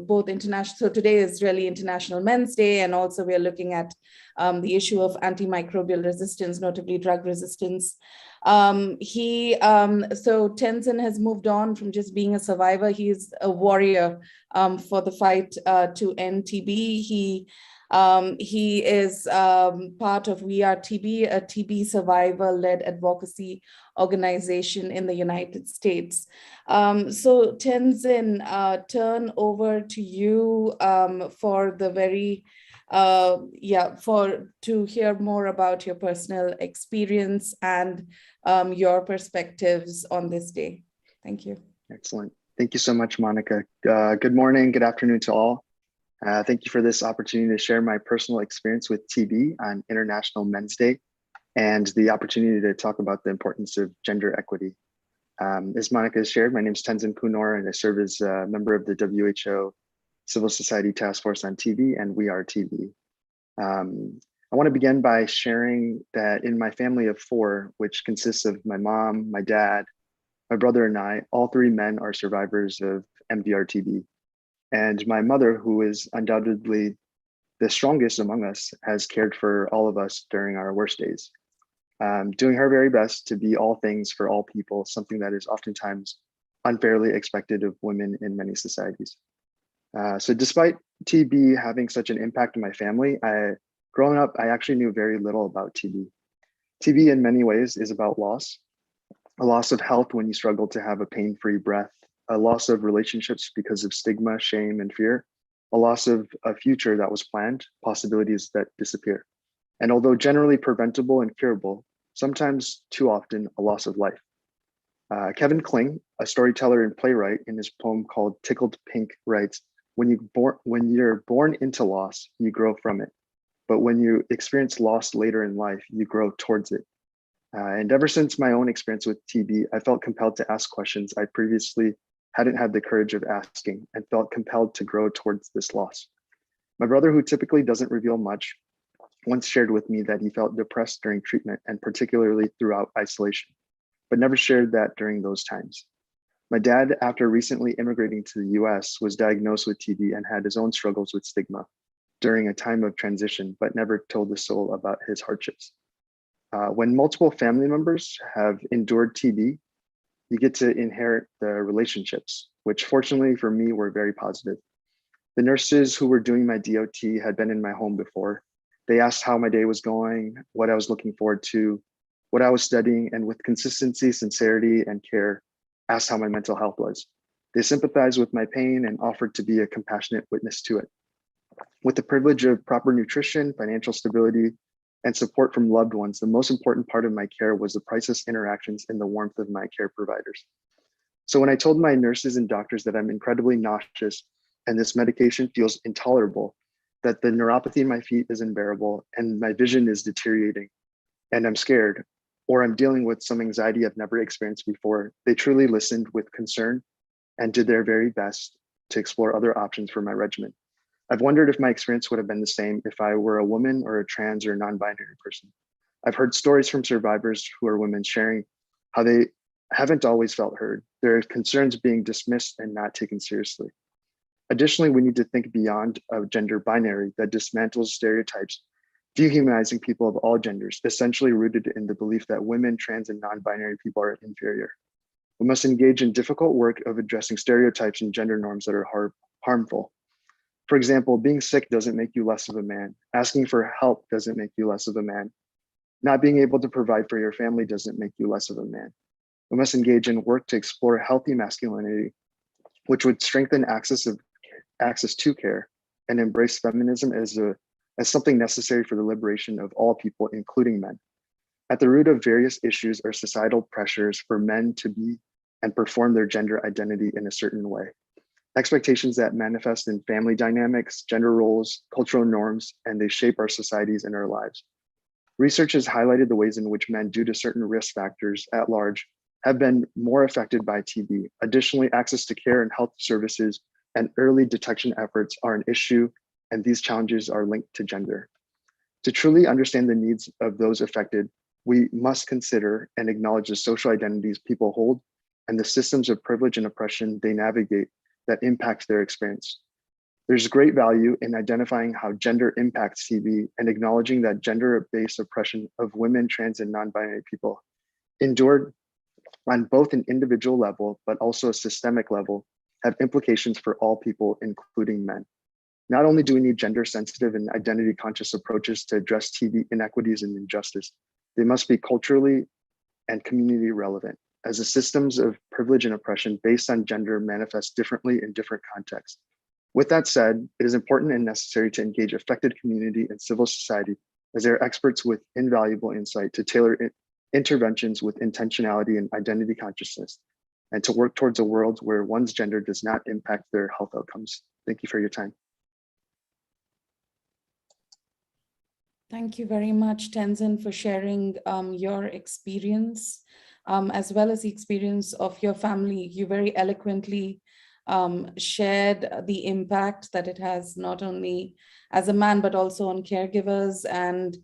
both international, so today is really International Men's Day, and also we're looking at the issue of antimicrobial resistance, notably drug resistance. So Tenzin has moved on from just being a survivor. He's a warrior for the fight to end TB. He is part of We Are TB, a TB survivor-led advocacy organization in the United States. So Tenzin, turn over to you for the very, to hear more about your personal experience and your perspectives on this day. Thank you. Excellent. Thank you so much, Monica. Good morning, good afternoon to all. Thank you for this opportunity to share my personal experience with TB on International Men's Day and the opportunity to talk about the importance of gender equity. As Monica has shared, my name is Tenzin Kunor, and I serve as a member of the WHO Civil Society Task Force on TB and We Are TB. I want to begin by sharing that in my family of 4, which consists of my mom, my dad, my brother, and I, all 3 men are survivors of MDR TB. And my mother, who is undoubtedly the strongest among us, has cared for all of us during our worst days, doing her very best to be all things for all people, something that is oftentimes unfairly expected of women in many societies. So despite TB having such an impact on my family, growing up, I actually knew very little about TB. TB in many ways is about loss, a loss of health when you struggle to have a pain-free breath, a loss of relationships because of stigma, shame, and fear, a loss of a future that was planned, possibilities that disappear. And although generally preventable and curable, sometimes too often a loss of life. Kevin Kling, a storyteller and playwright, in his poem called Tickled Pink, writes, when you're born into loss, you grow from it. But when you experience loss later in life, you grow towards it. And ever since my own experience with TB, I felt compelled to ask questions I previously hadn't had the courage of asking, and felt compelled to grow towards this loss. My brother, who typically doesn't reveal much, once shared with me that he felt depressed during treatment, and particularly throughout isolation, but never shared that during those times. My dad, after recently immigrating to the US, was diagnosed with TB and had his own struggles with stigma during a time of transition, but never told a soul about his hardships. When multiple family members have endured TB, you get to inherit the relationships, which fortunately for me were very positive. The nurses who were doing my DOT had been in my home before. They asked how my day was going, what I was looking forward to, what I was studying, and with consistency, sincerity, and care, asked how my mental health was. They sympathized with my pain and offered to be a compassionate witness to it. With the privilege of proper nutrition, financial stability, and support from loved ones, the most important part of my care was the priceless interactions and the warmth of my care providers. So when I told my nurses and doctors that I'm incredibly nauseous and this medication feels intolerable, that the neuropathy in my feet is unbearable and my vision is deteriorating and I'm scared, or I'm dealing with some anxiety I've never experienced before, they truly listened with concern and did their very best to explore other options for my regimen. I've wondered if my experience would have been the same if I were a woman or a trans or non-binary person. I've heard stories from survivors who are women sharing how they haven't always felt heard, their concerns being dismissed and not taken seriously. Additionally, we need to think beyond a gender binary that dismantles stereotypes, dehumanizing people of all genders, essentially rooted in the belief that women, trans, and non-binary people are inferior. We must engage in difficult work of addressing stereotypes and gender norms that are harmful. For example, being sick doesn't make you less of a man. Asking for help doesn't make you less of a man. Not being able to provide for your family doesn't make you less of a man. We must engage in work to explore healthy masculinity, which would strengthen access to care and embrace feminism as something necessary for the liberation of all people, including men. At the root of various issues are societal pressures for men to be and perform their gender identity in a certain way. Expectations that manifest in family dynamics, gender roles, cultural norms, and they shape our societies and our lives. Research has highlighted the ways in which men, due to certain risk factors at large, have been more affected by TB. Additionally, access to care and health services and early detection efforts are an issue, and these challenges are linked to gender. To truly understand the needs of those affected, we must consider and acknowledge the social identities people hold and the systems of privilege and oppression they navigate that impact their experience. There's great value in identifying how gender impacts TB and acknowledging that gender-based oppression of women, trans, and non-binary people endured on both an individual level, but also a systemic level, have implications for all people, including men. Not only do we need gender-sensitive and identity-conscious approaches to address TB inequities and injustice, they must be culturally and community relevant, as the systems of privilege and oppression based on gender manifest differently in different contexts. With that said, it is important and necessary to engage affected community and civil society, as they are experts with invaluable insight to tailor interventions with intentionality and identity consciousness, and to work towards a world where one's gender does not impact their health outcomes. Thank you for your time. Thank you very much, Tenzin, for sharing your experience, as well as the experience of your family. You very eloquently shared the impact that it has not only as a man, but also on caregivers and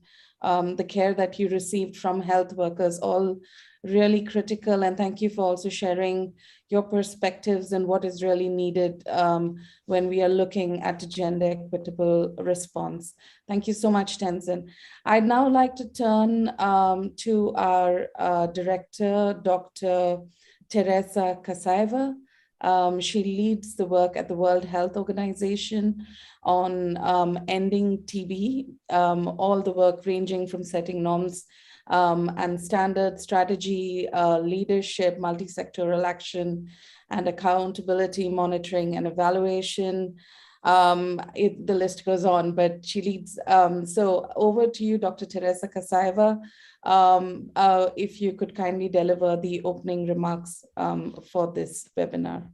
the care that you received from health workers, all really critical. And thank you for also sharing your perspectives and what is really needed when we are looking at a gender equitable response. Thank you so much, Tenzin. I'd now like to turn to our director, Dr. Teresa Kasaeva. She leads the work at the World Health Organization on ending TB, all the work ranging from setting norms and standard strategy, leadership, multi-sectoral action, and accountability, monitoring, and evaluation. The list goes on, but she leads. So over to you, Dr. Teresa Kasaeva. If you could kindly deliver the opening remarks for this webinar.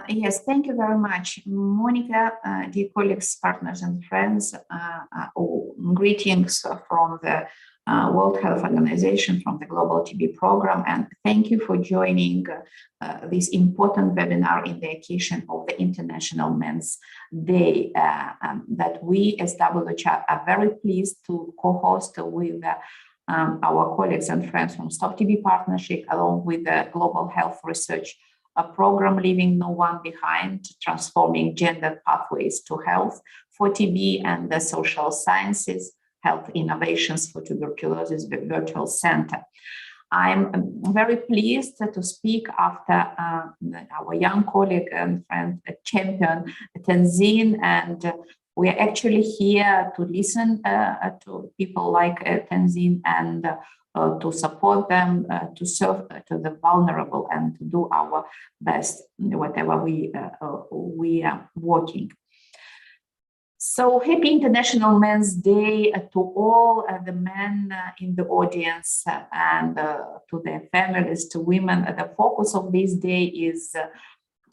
Yes, thank you very much, Monica, dear colleagues, partners, and friends. Greetings from the World Health Organization, from the Global TB Program, and thank you for joining this important webinar in the occasion of the International Men's Day that we as WHO are very pleased to co-host with our colleagues and friends from Stop TB Partnership, along with the Global Health Research Program, Leaving No One Behind, Transforming Gender Pathways to Health for TB, and the Social Sciences, Health Innovations for Tuberculosis Virtual Center. I'm very pleased to speak after our young colleague and friend, champion, Tenzin, and we are actually here to listen to people like Tenzin and to support them, to serve to the vulnerable, and to do our best whatever we are working. So happy International Men's Day to all the men in the audience and to their families, to women. The focus of this day is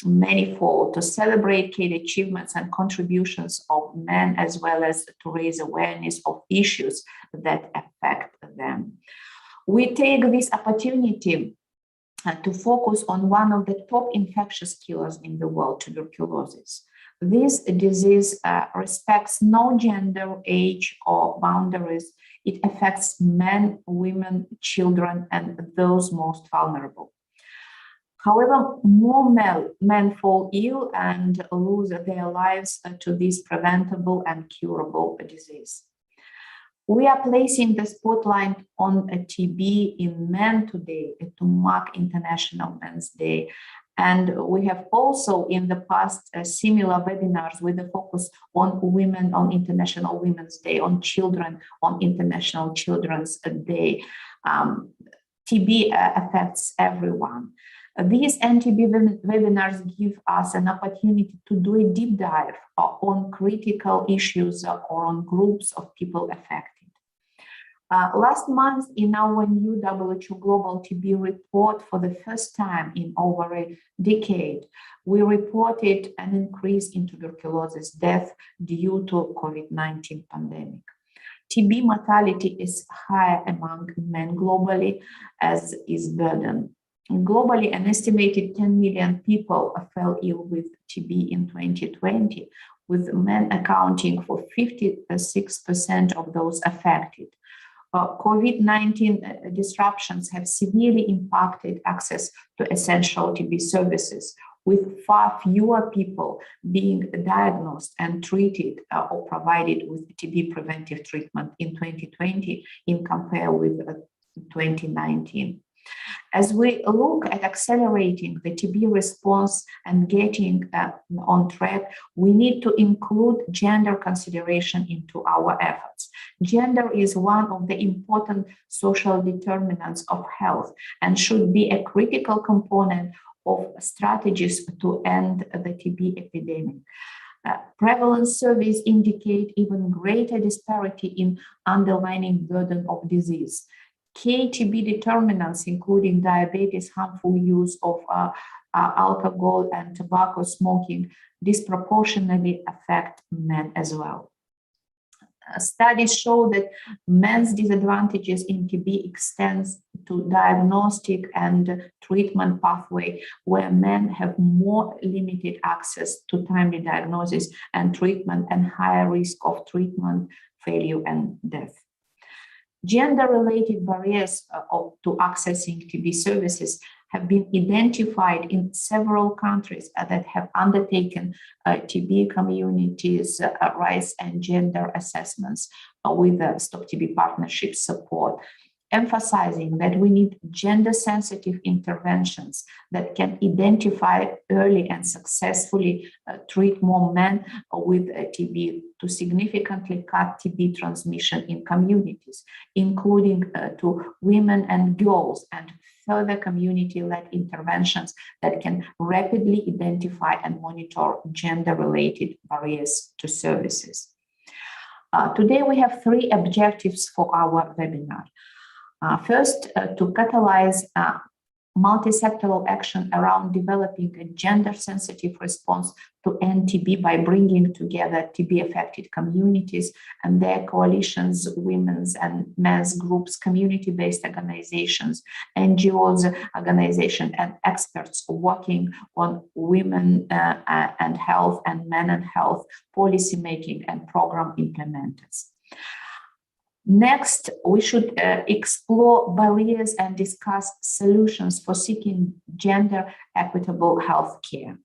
manifold: to celebrate key achievements and contributions of men, as well as to raise awareness of issues that affect them. We take this opportunity to focus on one of the top infectious killers in the world, tuberculosis. This disease respects no gender, age, or boundaries. It affects men, women, children, and those most vulnerable. However, more men fall ill and lose their lives to this preventable and curable disease. We are placing the spotlight on TB in men today to mark International Men's Day. And we have also in the past similar webinars with a focus on women on International Women's Day, on children on International Children's Day. TB affects everyone. These TB webinars give us an opportunity to do a deep dive on critical issues or on groups of people affected. Last month, in our new WHO Global TB report, for the first time in over a decade, we reported an increase in tuberculosis death due to COVID-19 pandemic. TB mortality is higher among men globally, as is burden. Globally, an estimated 10 million people fell ill with TB in 2020, with men accounting for 56% of those affected. COVID-19 disruptions have severely impacted access to essential TB services. with far fewer people being diagnosed and treated or provided with TB preventive treatment in 2020 in compare with 2019. As we look at accelerating the TB response and getting on track, we need to include gender consideration into our efforts. Gender is one of the important social determinants of health and should be a critical component of strategies to end the TB epidemic. Prevalence surveys indicate even greater disparity in underlying burden of disease. Key TB determinants, including diabetes, harmful use of alcohol and tobacco smoking, disproportionately affect men as well. Studies show that men's disadvantages in TB extends to diagnostic and treatment pathway, where men have more limited access to timely diagnosis and treatment and higher risk of treatment failure and death. Gender-related barriers to accessing TB services have been identified in several countries that have undertaken TB communities' rights and gender assessments with the Stop TB Partnership support, emphasizing that we need gender-sensitive interventions that can identify early and successfully treat more men with TB to significantly cut TB transmission in communities, including to women and girls, and further community-led interventions that can rapidly identify and monitor gender-related barriers to services. Today, we have 3 objectives for our webinar. First, to catalyze multi-sectoral action around developing a gender-sensitive response to end TB by bringing together TB-affected communities and their coalitions, women's and men's groups, community-based organizations, NGOs, organizations, and experts working on women and health and men and health policymaking and program implementers. Next, we should explore barriers and discuss solutions for seeking gender equitable health care.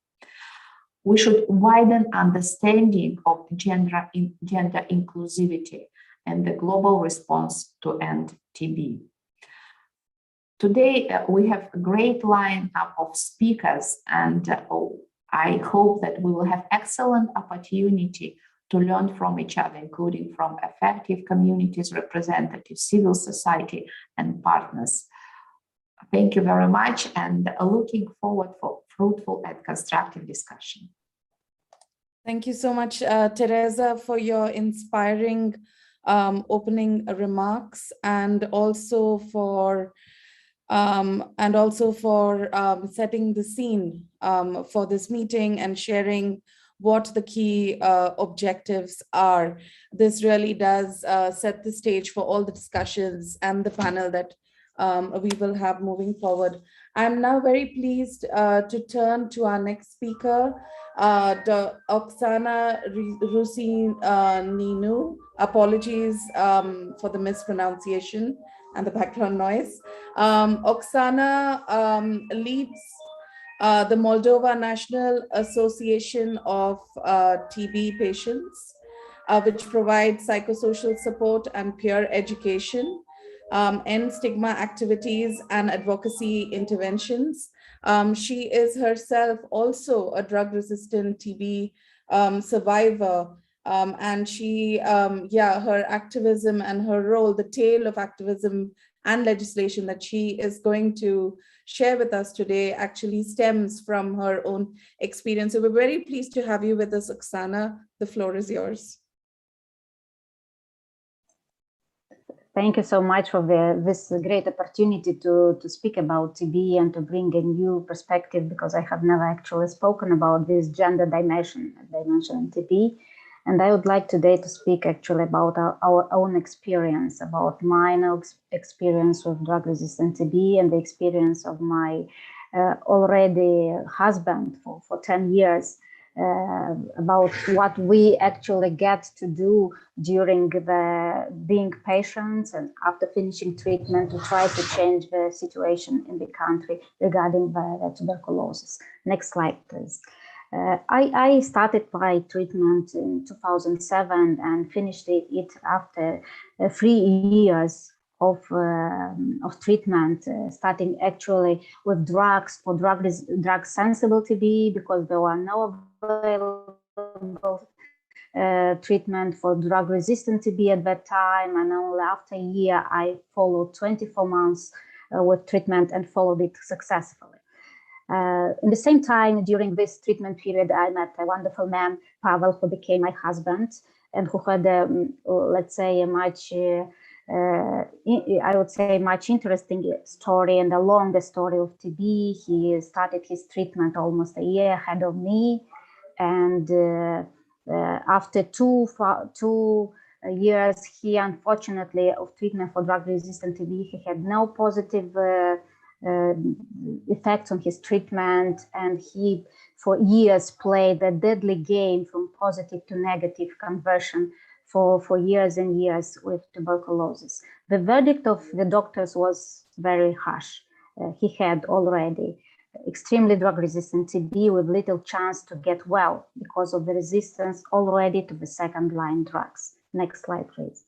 We should widen understanding of gender inclusivity and the global response to end TB. Today, we have a great lineup of speakers, and I hope that we will have excellent opportunity to learn from each other, including from effective communities, representatives, civil society, and partners. Thank you very much, and looking forward for fruitful and constructive discussion. Thank you so much, Teresa, for your inspiring opening remarks, and also for setting the scene for this meeting and sharing what the key objectives are. This really does set the stage for all the discussions and the panel that we will have moving forward. I'm now very pleased to turn to our next speaker, Oksana Rusininu. Apologies for the mispronunciation and the background noise. Oksana leads the Moldova National Association of TB Patients, which provides psychosocial support and peer education, end stigma activities and advocacy interventions. She is herself also a drug-resistant TB survivor, and she, her activism and her role, the tale of activism and legislation that she is going to share with us today actually stems from her own experience. So we're very pleased to have you with us, Oksana. The floor is yours. Thank you so much for this great opportunity to speak about TB and to bring a new perspective, because I have never actually spoken about this gender dimension in TB. And I would like today to speak actually about our own experience, about my experience with drug-resistant TB and the experience of my already husband for 10 years about what we actually get to do during the being patients and after finishing treatment to try to change the situation in the country regarding the tuberculosis. Next slide, please. I started my treatment in 2007 and finished it after 3 years of treatment, starting actually with drugs for drug sensible TB, because there were no available treatment for drug resistant TB at that time, and only after a year I followed 24 months with treatment and followed it successfully. In the same time, during this treatment period, I met a wonderful man, Pavel, who became my husband, and who had, let's say, a much I would say much interesting story and a longer story of TB. He started his treatment almost a year ahead of me, and after two years, he unfortunately of treatment for drug-resistant TB, he had no positive effects on his treatment, and he for years played a deadly game from positive to negative conversion for years and years with tuberculosis. The verdict of the doctors was very harsh. He had already extremely drug-resistant TB with little chance to get well because of the resistance already to the second-line drugs. Next slide, please.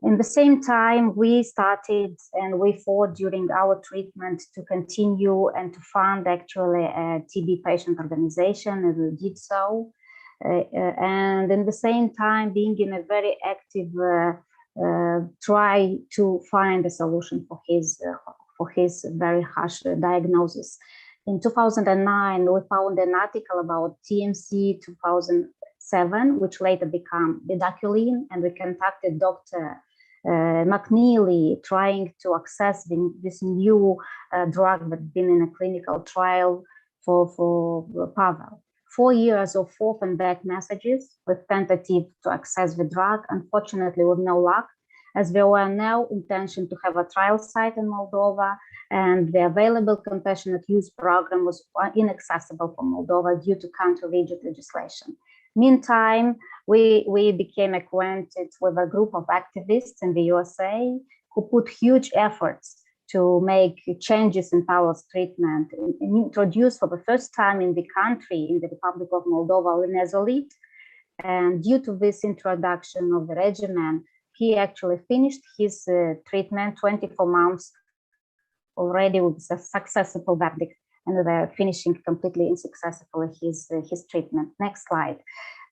In the same time, we started and we fought during our treatment to continue and to fund actually a TB patient organization, and we did so. And in the same time, being in a very active try to find a solution for his very harsh diagnosis. In 2009, we found an article about TMC 2007, which later became bedaquiline, and we contacted Dr. McNeely, trying to access this new drug that's been in a clinical trial for Pavel. 4 years of forth and back messages with tentative to access the drug, unfortunately with no luck, as there were no intention to have a trial site in Moldova, and the available compassionate use program was inaccessible for Moldova due to country-rigid legislation. Meantime, we became acquainted with a group of activists in the USA who put huge efforts to make changes in Pavel's treatment and introduce for the first time in the country, in the Republic of Moldova, linezolid. And due to this introduction of the regimen, he actually finished his treatment 24 months already with a successful verdict, and they're finishing completely unsuccessfully his treatment. Next slide.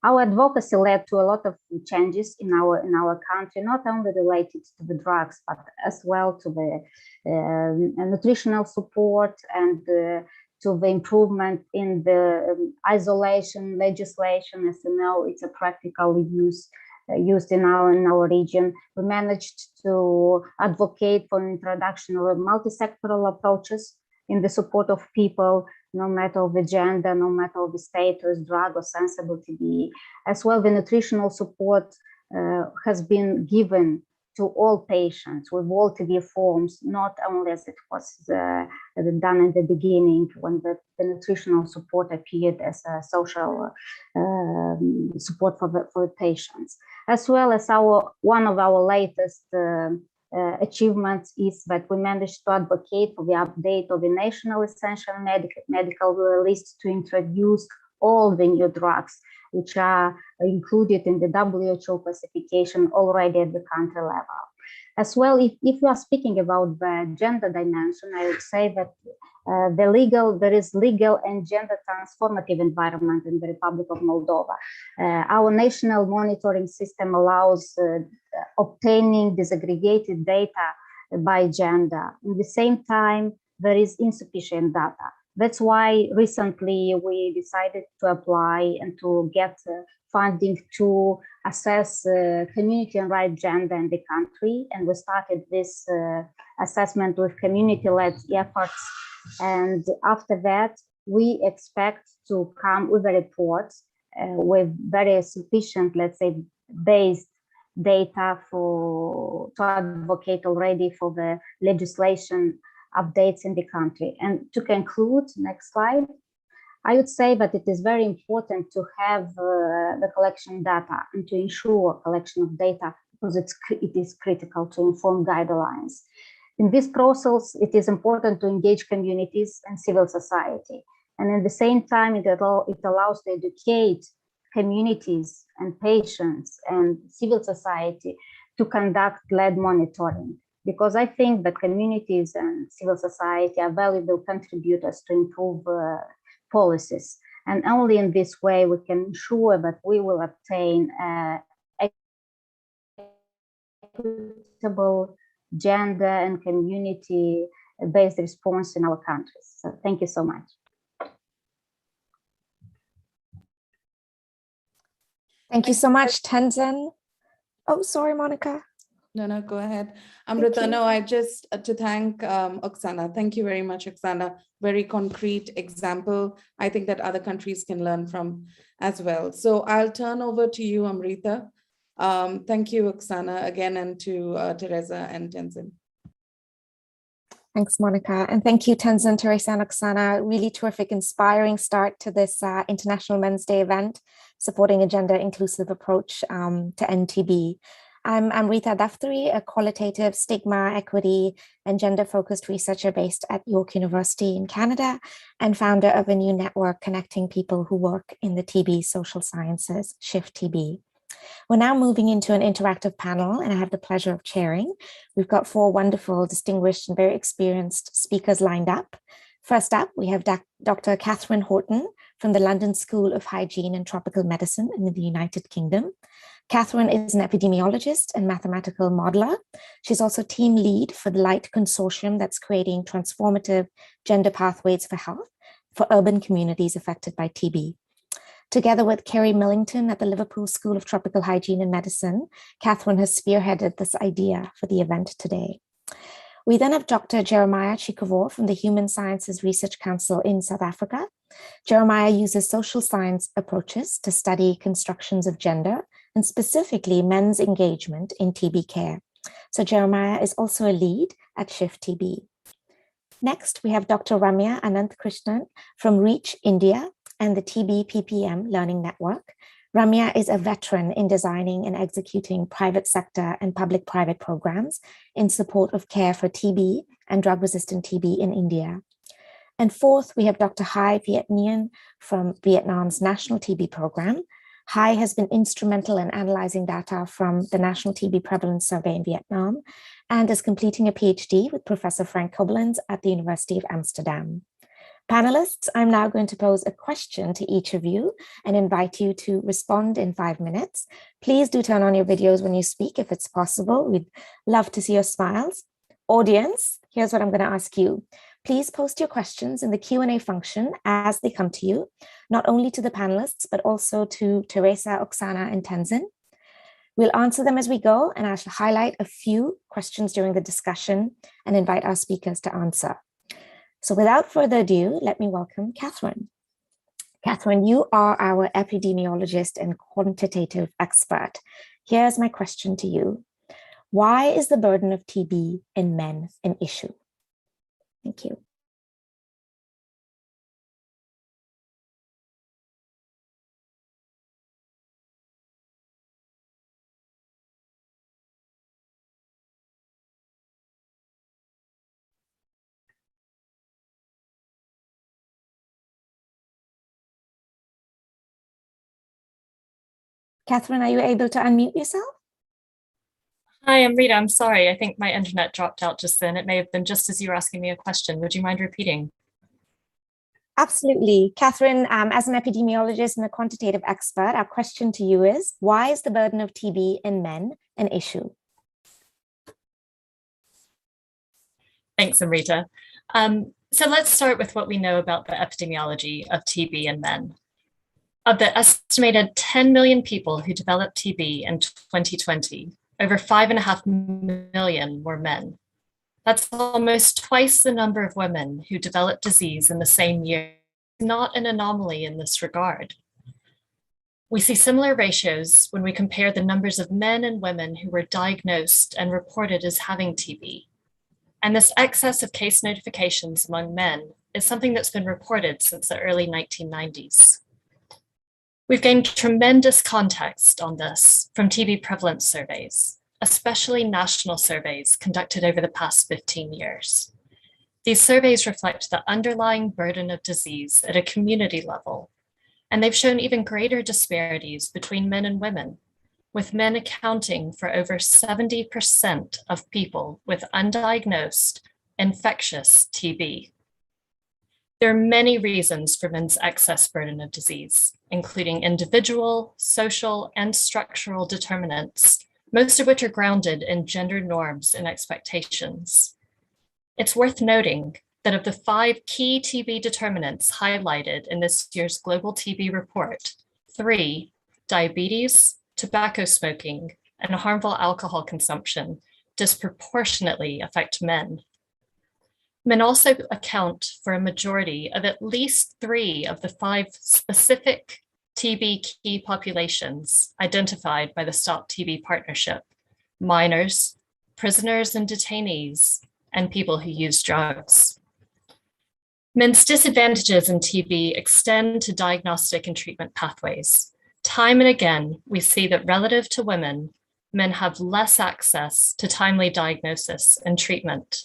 Our advocacy led to a lot of changes in our country, not only related to the drugs, but as well to the nutritional support and to the improvement in the isolation legislation. As you know, it's a practical use used in our region. We managed to advocate for an introduction of multi-sectoral approaches in the support of people, no matter of the gender, no matter of the status, drug or sensible TB. As well, the nutritional support has been given to all patients with all TB forms, not only as it was done in the beginning when the nutritional support appeared as a social support for the patients. As well as one of our latest achievements is that we managed to advocate for the update of the national essential medical list to introduce all the new drugs which are included in the WHO classification already at the country level. As well, if we are speaking about the gender dimension, I would say that there is legal and gender transformative environment in the Republic of Moldova. Our national monitoring system allows obtaining disaggregated data by gender. At the same time, there is insufficient data. That's why recently we decided to apply and to get funding to assess community and right gender in the country. And we started this assessment with community-led efforts. And after that, we expect to come with a report with very sufficient, let's say, based data to advocate already for the legislation updates in the country. And to conclude, next slide, I would say that it is very important to have the collection data and to ensure collection of data because it is critical to inform guidelines. In this process, it is important to engage communities and civil society. And at the same time, it allows to educate communities and patients and civil society to conduct lead monitoring. Because I think that communities and civil society are valuable contributors to improve policies. And only in this way we can ensure that we will obtain equitable gender and community-based response in our countries. So thank you so much. Thank you so much, Tenzin. Oh, sorry, Monica. No, go ahead. Amrita, no, I just to thank Oksana. Thank you very much, Oksana. Very concrete example. I think that other countries can learn from as well. So I'll turn over to you, Amrita. Thank you, Oksana, again, and to Teresa and Tenzin. Thanks, Monica. And thank you, Tenzin, Teresa, and Oksana. Really terrific, inspiring start to this International Men's Day event, supporting a gender-inclusive approach to end TB. I'm Rita Daftari, a qualitative stigma, equity, and gender-focused researcher based at York University in Canada and founder of a new network connecting people who work in the TB social sciences, Shift TB. We're now moving into an interactive panel, and I have the pleasure of chairing. We've got 4 wonderful, distinguished, and very experienced speakers lined up. First up, we have Dr. Catherine Horton from the London School of Hygiene and Tropical Medicine in the United Kingdom. Catherine is an epidemiologist and mathematical modeler. She's also team lead for the LIGHT consortium that's creating transformative gender pathways for health for urban communities affected by TB. Together with Kerry Millington at the Liverpool School of Tropical Hygiene and Medicine, Catherine has spearheaded this idea for the event today. We then have Dr. Jeremiah Chikavor from the Human Sciences Research Council in South Africa. Jeremiah uses social science approaches to study constructions of gender and specifically men's engagement in TB care. So Jeremiah is also a lead at Shift TB. Next, we have Dr. Ramya Anantkrishnan from REACH India and the TB PPM Learning Network. Ramya is a veteran in designing and executing private sector and public-private programs in support of care for TB and drug-resistant TB in India. And fourth, we have Dr. Hai Viet Nguyen from Vietnam's National TB Program. Hai has been instrumental in analyzing data from the National TB Prevalence Survey in Vietnam and is completing a PhD with Professor Frank Koblenz at the University of Amsterdam. Panelists, I'm now going to pose a question to each of you and invite you to respond in 5 minutes. Please do turn on your videos when you speak if it's possible. We'd love to see your smiles. Audience, here's what I'm going to ask you. Please post your questions in the Q&A function as they come to you, not only to the panelists, but also to Teresa, Oksana, and Tenzin. We'll answer them as we go, and I shall highlight a few questions during the discussion and invite our speakers to answer. So without further ado, let me welcome Catherine. Catherine, you are our epidemiologist and quantitative expert. Here's my question to you. Why is the burden of TB in men an issue? Thank you. Catherine, are you able to unmute yourself? Hi, I'm Rita. I'm sorry. I think my internet dropped out just then. It may have been just as you were asking me a question. Would you mind repeating? Absolutely. Catherine, as an epidemiologist and a quantitative expert, our question to you is, why is the burden of TB in men an issue? Thanks, Amrita. So let's start with what we know about the epidemiology of TB in men. Of the estimated 10 million people who developed TB in 2020, over 5.5 million were men. That's almost twice the number of women who developed disease in the same year. Not an anomaly in this regard. We see similar ratios when we compare the numbers of men and women who were diagnosed and reported as having TB. And this excess of case notifications among men is something that's been reported since the early 1990s. We've gained tremendous context on this from TB prevalence surveys, especially national surveys conducted over the past 15 years. These surveys reflect the underlying burden of disease at a community level, and they've shown even greater disparities between men and women, with men accounting for over 70% of people with undiagnosed infectious TB. There are many reasons for men's excess burden of disease, including individual, social, and structural determinants, most of which are grounded in gender norms and expectations. It's worth noting that of the 5 key TB determinants highlighted in this year's Global TB Report, 3, diabetes, tobacco smoking, and harmful alcohol consumption, disproportionately affect men. Men also account for a majority of at least 3 of the 5 specific TB key populations identified by the Stop TB Partnership: minors, prisoners and detainees, and people who use drugs. Men's disadvantages in TB extend to diagnostic and treatment pathways. Time and again, we see that relative to women, men have less access to timely diagnosis and treatment.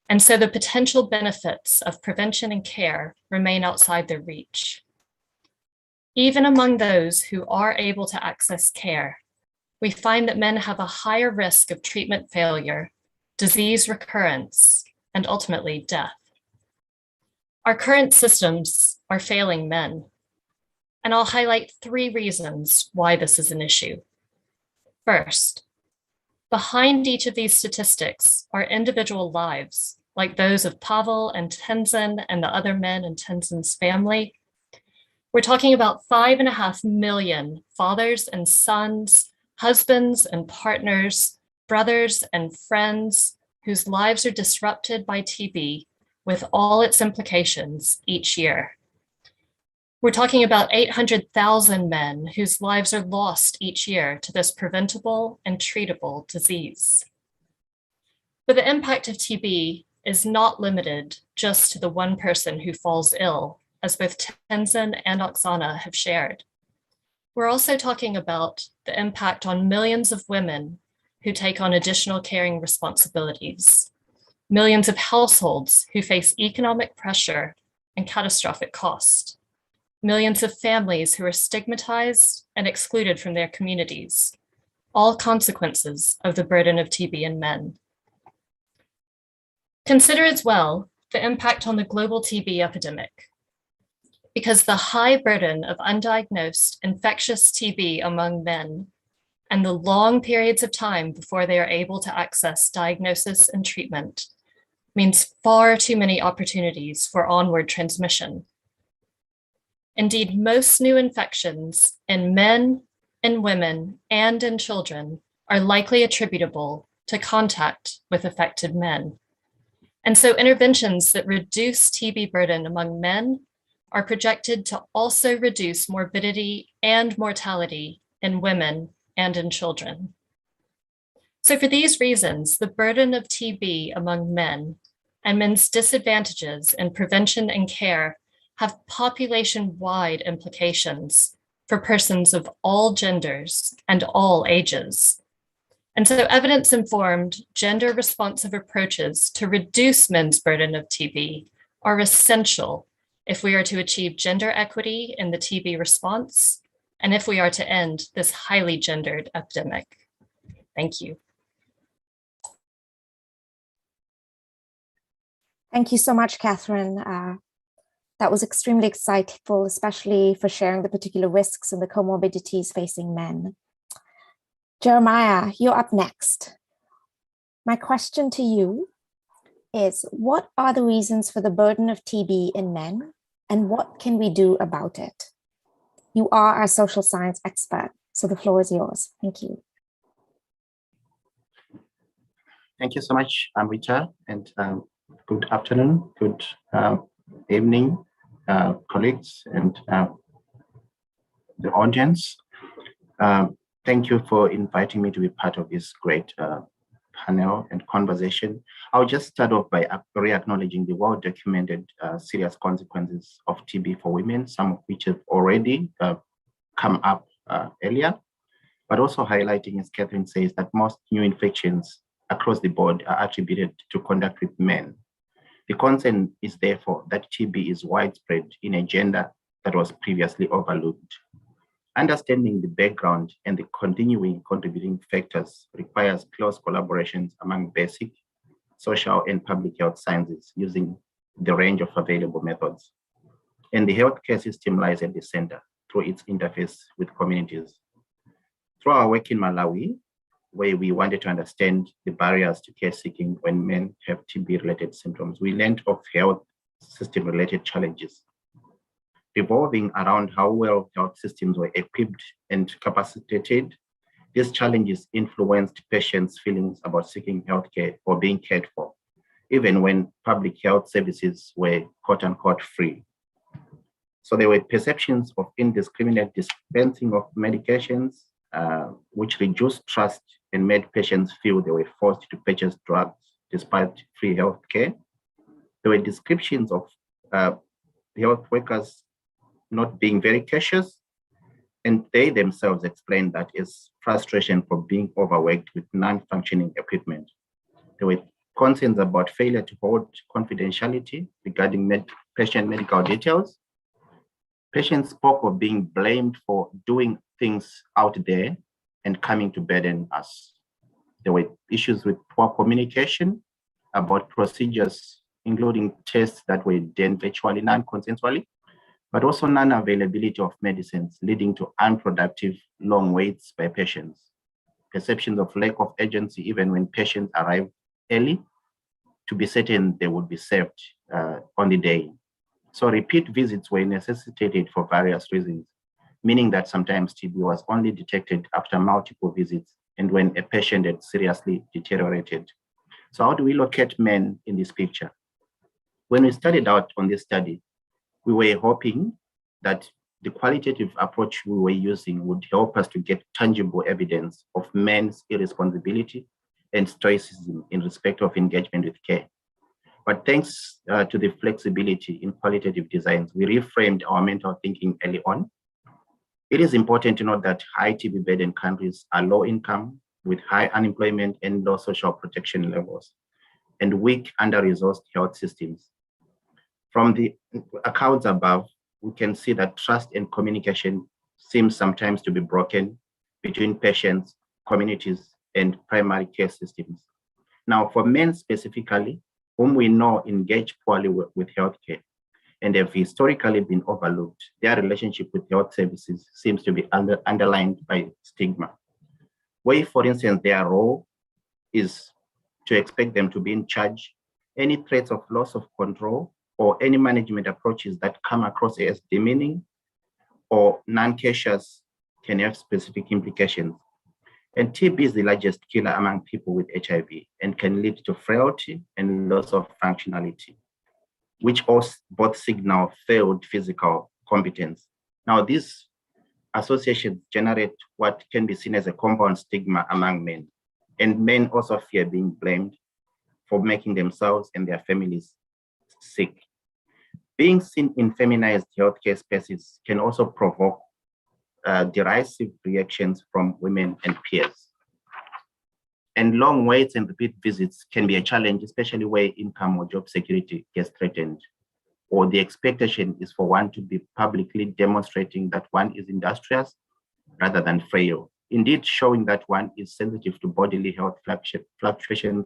And so the potential benefits of prevention and care remain outside their reach. Even among those who are able to access care, we find that men have a higher risk of treatment failure, disease recurrence, and ultimately death. Our current systems are failing men, and I'll highlight 3 reasons why this is an issue. First, behind each of these statistics are individual lives, like those of Pavel and Tenzin and the other men in Tenzin's family. We're talking about 5.5 million fathers and sons, husbands and partners, brothers and friends whose lives are disrupted by TB with all its implications each year. We're talking about 800,000 men whose lives are lost each year to this preventable and treatable disease. But the impact of TB is not limited just to the one person who falls ill, as both Tenzin and Oksana have shared. We're also talking about the impact on millions of women who take on additional caring responsibilities, millions of households who face economic pressure and catastrophic cost, millions of families who are stigmatized and excluded from their communities, all consequences of the burden of TB in men. Consider as well the impact on the global TB epidemic, because the high burden of undiagnosed infectious TB among men and the long periods of time before they are able to access diagnosis and treatment means far too many opportunities for onward transmission. Indeed, most new infections in men, in women, and in children are likely attributable to contact with affected men. And so interventions that reduce TB burden among men are projected to also reduce morbidity and mortality in women and in children. So for these reasons, the burden of TB among men and men's disadvantages in prevention and care have population-wide implications for persons of all genders and all ages. And so evidence-informed, gender-responsive approaches to reduce men's burden of TB are essential if we are to achieve gender equity in the TB response, and if we are to end this highly gendered epidemic. Thank you. Thank you so much, Catherine. That was extremely insightful, especially for sharing the particular risks and the comorbidities facing men. Jeremiah, you're up next. My question to you is, what are the reasons for the burden of TB in men, and what can we do about it? You are our social science expert, so the floor is yours. Thank you. Thank you so much, Amrita, and good afternoon, good evening, colleagues and the audience. Thank you for inviting me to be part of this great panel and conversation. I'll just start off by re-acknowledging the well-documented serious consequences of TB for women, some of which have already come up earlier, but also highlighting, as Catherine says, that most new infections across the board are attributed to contact with men. The concern is therefore that TB is widespread in a gender that was previously overlooked. Understanding the background and the continuing contributing factors requires close collaborations among basic, social, and public health sciences using the range of available methods. And the healthcare system lies at the center through its interface with communities. Through our work in Malawi, where we wanted to understand the barriers to care seeking when men have TB-related symptoms, we learned of health system-related challenges revolving around how well health systems were equipped and capacitated. These challenges influenced patients' feelings about seeking healthcare or being cared for, even when public health services were quote-unquote free. So there were perceptions of indiscriminate dispensing of medications, which reduced trust and made patients feel they were forced to purchase drugs despite free healthcare. There were descriptions of health workers not being very cautious, and they themselves explained that as frustration for being overworked with non-functioning equipment. There were concerns about failure to hold confidentiality regarding patient medical details. Patients spoke of being blamed for doing things out there and coming to burden us. There were issues with poor communication about procedures, including tests that were done virtually non-consensually, but also non-availability of medicines, leading to unproductive long waits by patients. Perceptions of lack of urgency, even when patients arrive early, to be certain they would be served on the day. So repeat visits were necessitated for various reasons, meaning that sometimes TB was only detected after multiple visits and when a patient had seriously deteriorated. So how do we locate men in this picture? When we started out on this study, we were hoping that the qualitative approach we were using would help us to get tangible evidence of men's irresponsibility and stoicism in respect of engagement with care. But thanks to the flexibility in qualitative designs, we reframed our mental thinking early on. It is important to note that high TB burden countries are low income with high unemployment and low social protection levels and weak under-resourced health systems. From the accounts above, we can see that trust and communication seems sometimes to be broken between patients, communities, and primary care systems. Now, for men specifically, whom we know engage poorly with healthcare and have historically been overlooked, their relationship with health services seems to be underlined by stigma. Where, for instance, their role is to expect them to be in charge, any threats of loss of control or any management approaches that come across as demeaning or non-cautious can have specific implications. And TB is the largest killer among people with HIV and can lead to frailty and loss of functionality, which also both signal failed physical competence. Now, these associations generate what can be seen as a compound stigma among men, and men also fear being blamed for making themselves and their families sick. Being seen in feminized healthcare spaces can also provoke derisive reactions from women and peers. And long waits and repeat visits can be a challenge, especially where income or job security gets threatened, or the expectation is for one to be publicly demonstrating that one is industrious rather than frail. Indeed, showing that one is sensitive to bodily health fluctuations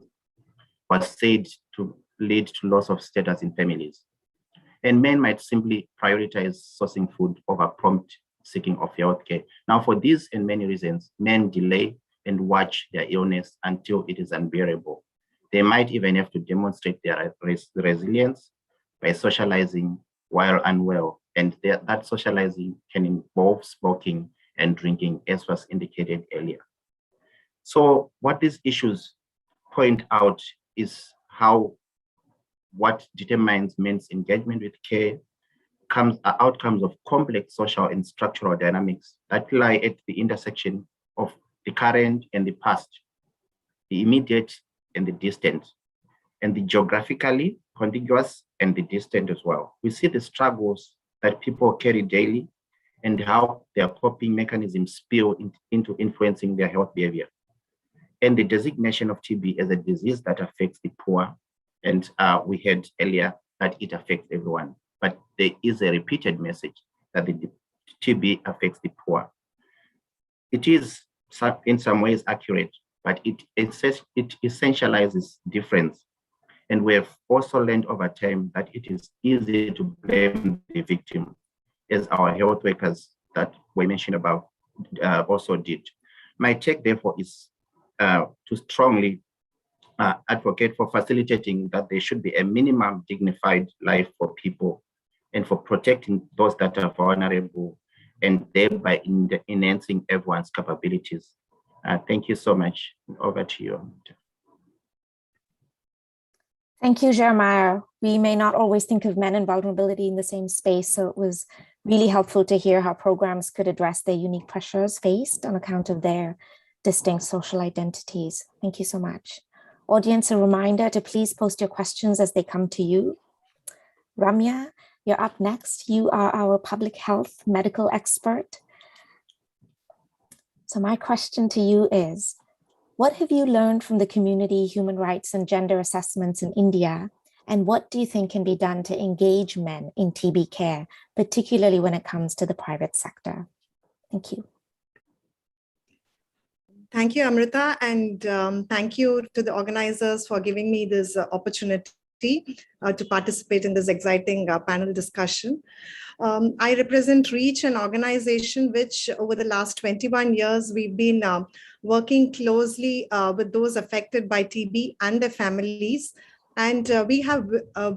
was said to lead to loss of status in families. And men might simply prioritize sourcing food over prompt seeking of healthcare. Now, for these and many reasons, men delay and watch their illness until it is unbearable. They might even have to demonstrate their resilience by socializing while unwell, and that socializing can involve smoking and drinking, as was indicated earlier. So what these issues point out is how what determines men's engagement with care are outcomes of complex social and structural dynamics that lie at the intersection of the current and the past, the immediate and the distant, and the geographically contiguous and the distant as well. We see the struggles that people carry daily and how their coping mechanisms spill into influencing their health behavior. And the designation of TB as a disease that affects the poor, and we heard earlier that it affects everyone, but there is a repeated message that the TB affects the poor. It is in some ways accurate, but it essentializes difference. And we have also learned over time that it is easy to blame the victim, as our health workers that we mentioned above also did. My take, therefore, is to strongly advocate for facilitating that there should be a minimum dignified life for people and for protecting those that are vulnerable and thereby enhancing everyone's capabilities. Thank you so much. Over to you. Thank you, Jeremiah. We may not always think of men and vulnerability in the same space, so it was really helpful to hear how programs could address their unique pressures faced on account of their distinct social identities. Thank you so much. Audience, a reminder to please post your questions as they come to you. Ramya, you're up next. You are our public health medical expert. So my question to you is, what have you learned from the community human rights and gender assessments in India? And what do you think can be done to engage men in TB care, particularly when it comes to the private sector? Thank you. Thank you, Amrita, and thank you to the organizers for giving me this opportunity to participate in this exciting panel discussion. I represent REACH, an organization which over the last 21 years, we've been working closely with those affected by TB and their families. And we have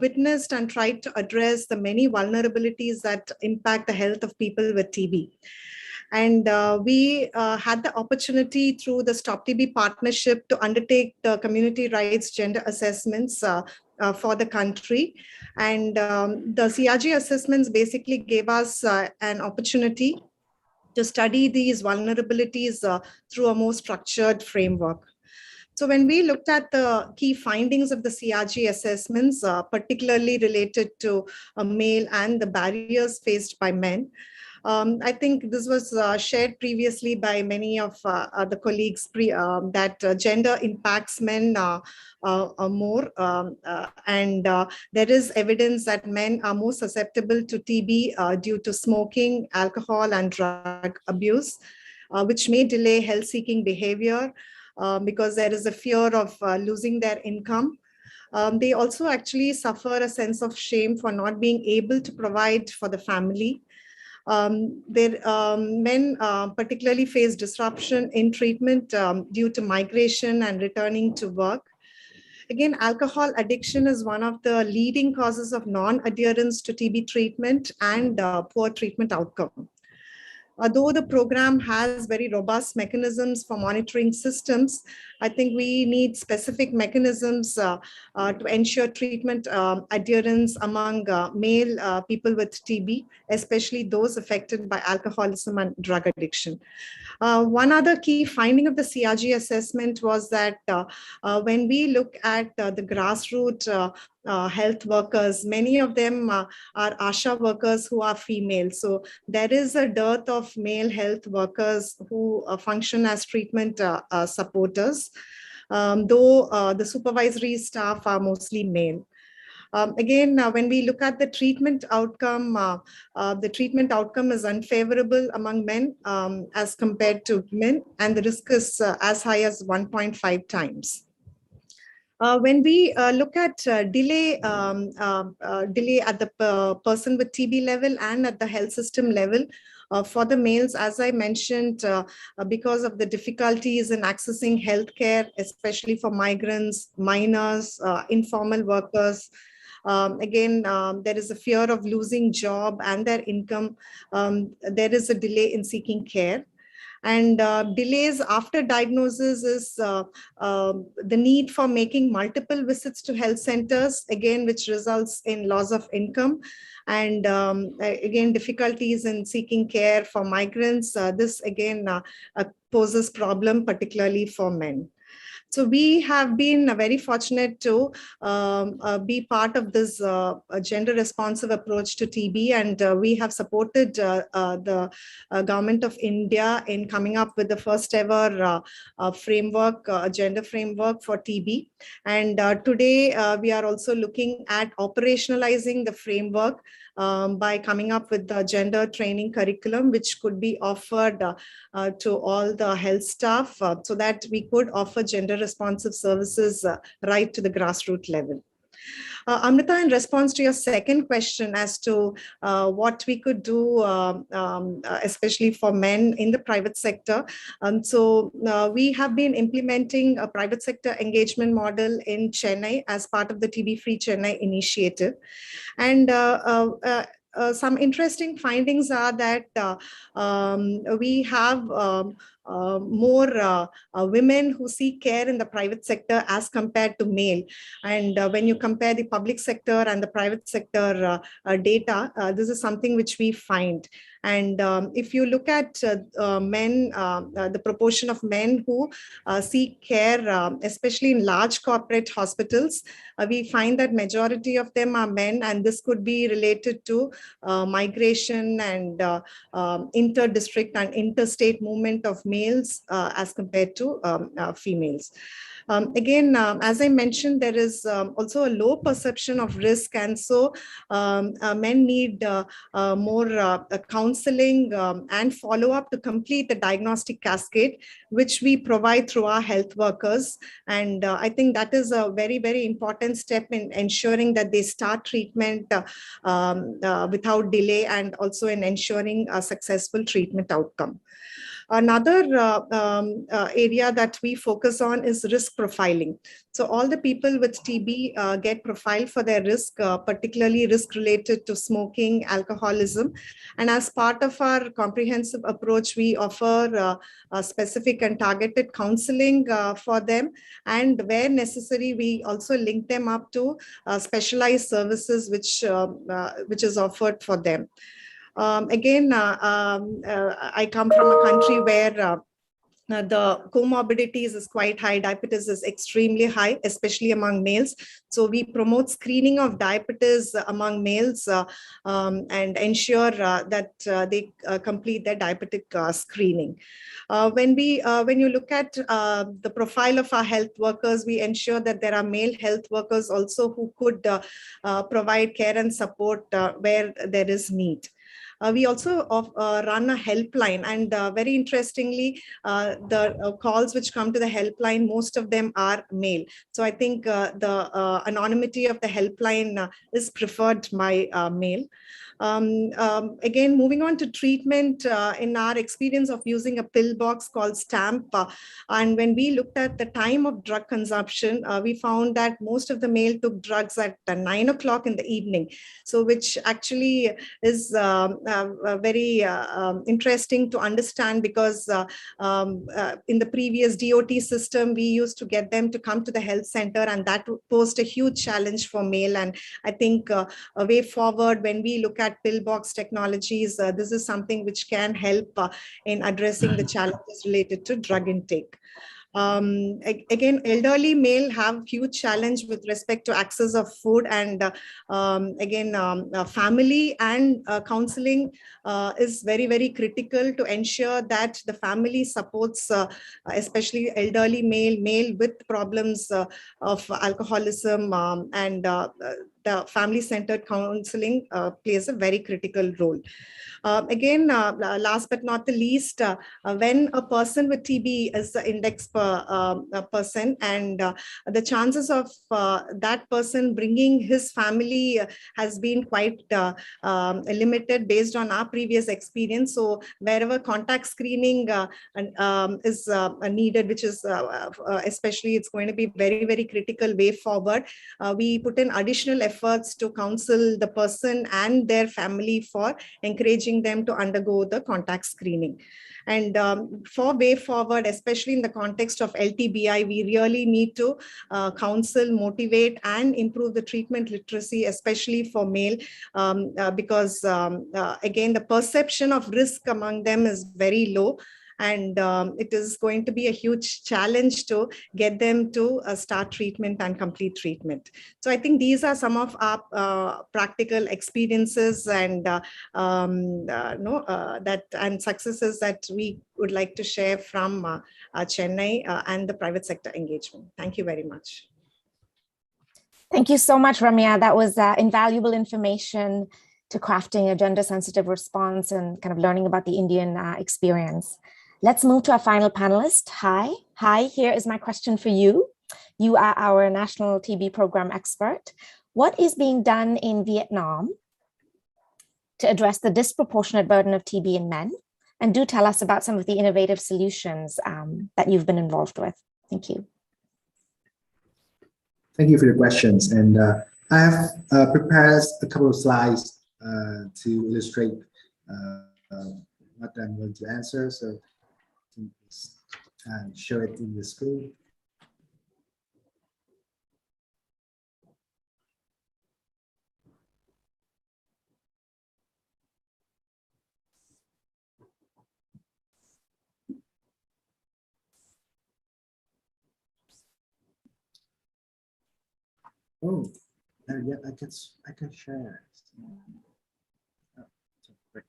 witnessed and tried to address the many vulnerabilities that impact the health of people with TB. And we had the opportunity through the Stop TB partnership to undertake the community rights gender assessments for the country. And the CRG assessments basically gave us an opportunity to study these vulnerabilities through a more structured framework. So when we looked at the key findings of the CRG assessments, particularly related to male and the barriers faced by men, I think this was shared previously by many of the colleagues that gender impacts men more. And there is evidence that men are more susceptible to TB due to smoking, alcohol, and drug abuse, which may delay health-seeking behavior because there is a fear of losing their income. They also actually suffer a sense of shame for not being able to provide for the family. Men particularly face disruption in treatment due to migration and returning to work. Again, alcohol addiction is one of the leading causes of non-adherence to TB treatment and poor treatment outcome. Although the program has very robust mechanisms for monitoring systems, I think we need specific mechanisms to ensure treatment adherence among male people with TB, especially those affected by alcoholism and drug addiction. One other key finding of the CRG assessment was that when we look at the grassroots health workers, many of them are ASHA workers who are female. So there is a dearth of male health workers who function as treatment supporters, though the supervisory staff are mostly male. Again, when we look at the treatment outcome is unfavorable among men as compared to women, and the risk is as high as 1.5 times. When we look at delay at the person with TB level and at the health system level, for the males, as I mentioned, because of the difficulties in accessing healthcare, especially for migrants, minors, informal workers, again, there is a fear of losing job and their income. There is a delay in seeking care. And delays after diagnosis is the need for making multiple visits to health centers, again, which results in loss of income. And again, difficulties in seeking care for migrants. This again poses problem, particularly for men. So we have been very fortunate to be part of this gender responsive approach to TB, and we have supported the government of India in coming up with the first ever framework, gender framework for TB. And today we are also looking at operationalizing the framework by coming up with the gender training curriculum, which could be offered to all the health staff so that we could offer gender responsive services right to the grassroots level. Amrita, in response to your second question as to what we could do, especially for men in the private sector. So we have been implementing a private sector engagement model in Chennai as part of the TB Free Chennai initiative. And some interesting findings are that we have more women who seek care in the private sector as compared to male. And when you compare the public sector and the private sector data, this is something which we find. And if you look at men, the proportion of men who seek care, especially in large corporate hospitals, we find that majority of them are men, and this could be related to migration and inter-district and interstate movement of males as compared to females. Again, as I mentioned, there is also a low perception of risk, and so men need more counseling and follow-up to complete the diagnostic cascade, which we provide through our health workers. And I think that is a very, very important step in ensuring that they start treatment without delay, and also in ensuring a successful treatment outcome. Another area that we focus on is risk profiling. So all the people with TB get profiled for their risk, particularly risk related to smoking, alcoholism. And as part of our comprehensive approach, we offer specific and targeted counseling for them. And where necessary, we also link them up to specialized services which is offered for them. Again, I come from a country where the comorbidities is quite high. Diabetes is extremely high, especially among males. So we promote screening of diabetes among males and ensure that they complete their diabetic screening. When you look at the profile of our health workers, we ensure that there are male health workers also who could provide care and support where there is need. We also run a helpline, and very interestingly, the calls which come to the helpline, most of them are male. So I think the anonymity of the helpline is preferred by male. Again, moving on to treatment, in our experience of using a pill box called STAMP, and when we looked at the time of drug consumption, we found that most of the male took drugs at 9 o'clock in the evening. So which actually is very interesting to understand, because in the previous DOT system, we used to get them to come to the health center, and that posed a huge challenge for male. And I think a way forward, when we look at pillbox technologies, this is something which can help in addressing the challenges related to drug intake. Again, elderly male have huge challenge with respect to access of food, and again, family and counseling is very, very critical to ensure that the family supports, especially elderly male with problems of alcoholism, and the family-centered counseling plays a very critical role. Again, last but not the least, when a person with TB is the index person, and the chances of that person bringing his family has been quite limited based on our previous experience. So wherever contact screening is needed, which is especially, it's going to be very, very critical way forward, we put in additional efforts to counsel the person and their family for encouraging them to undergo the contact screening. And for way forward, especially in the context of LTBI, we really need to counsel, motivate, and improve the treatment literacy, especially for male, because again, the perception of risk among them is very low. And it is going to be a huge challenge to get them to start treatment and complete treatment. So I think these are some of our practical experiences and and successes that we would like to share from Chennai and the private sector engagement. Thank you very much. Thank you so much, Ramya. That was invaluable information to crafting a gender-sensitive response and kind of learning about the Indian experience. Let's move to our final panelist. Hi, here is my question for you. You are our national TB program expert. What is being done in Vietnam to address the disproportionate burden of TB in men? And do tell us about some of the innovative solutions that you've been involved with. Thank you. Thank you for your questions. And I have prepared a couple of slides to illustrate what I'm going to answer. So show it in the screen. Oh, yeah, I can share. Oh, great.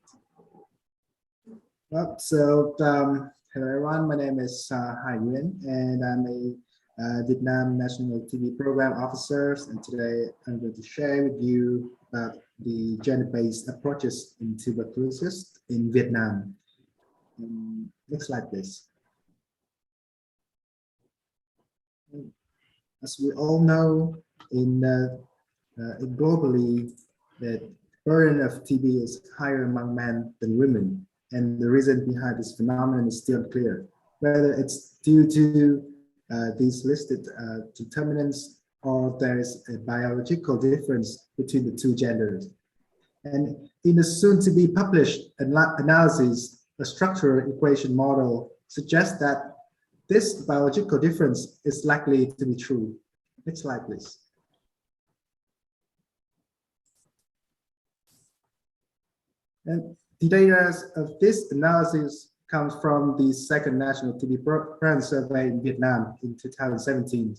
Well, so hello everyone. My name is Hai Nguyen, and I'm a Vietnam National TB Program Officer. And today I'm going to share with you about the gender-based approaches in tuberculosis in Vietnam. Looks like this. As we all know, globally, the burden of TB is higher among men than women, and the reason behind this phenomenon is still unclear. Whether it's due to these listed determinants, or there is a biological difference between the two genders. And in the soon-to-be published analysis, a structural equation model suggests that this biological difference is likely to be true. Next slide, please. And the data of this analysis comes from the second National TB Prevalence Survey in Vietnam in 2017.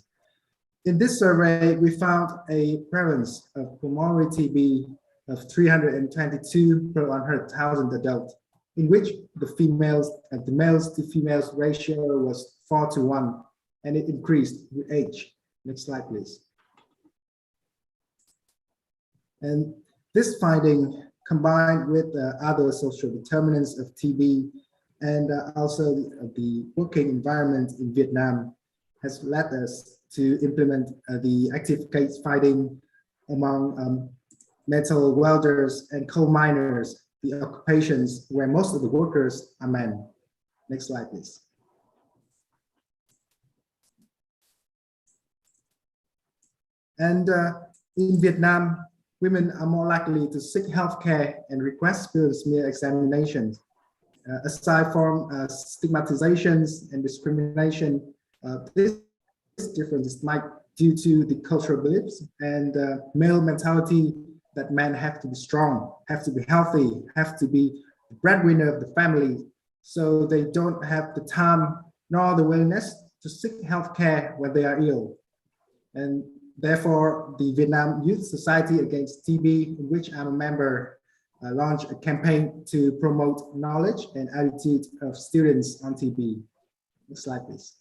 In this survey, we found a prevalence of pulmonary TB of 322 per 100,000 adults, in which the males to females ratio was 4:1, and it increased with age. Next slide, please. And this finding, combined with other social determinants of TB and also the working environment in Vietnam, has led us to implement the active case finding among metal welders and coal miners, the occupations where most of the workers are men. Next slide, please. And in Vietnam, women are more likely to seek healthcare and request smear examinations. Aside from stigmatizations and discrimination, this difference is might due to the cultural beliefs and male mentality that men have to be strong, have to be healthy, have to be the breadwinner of the family. So they don't have the time nor the willingness to seek healthcare when they are ill. And therefore, the Vietnam Youth Society Against TB, in which I'm a member, launched a campaign to promote knowledge and attitude of students on TB. Next slide, please.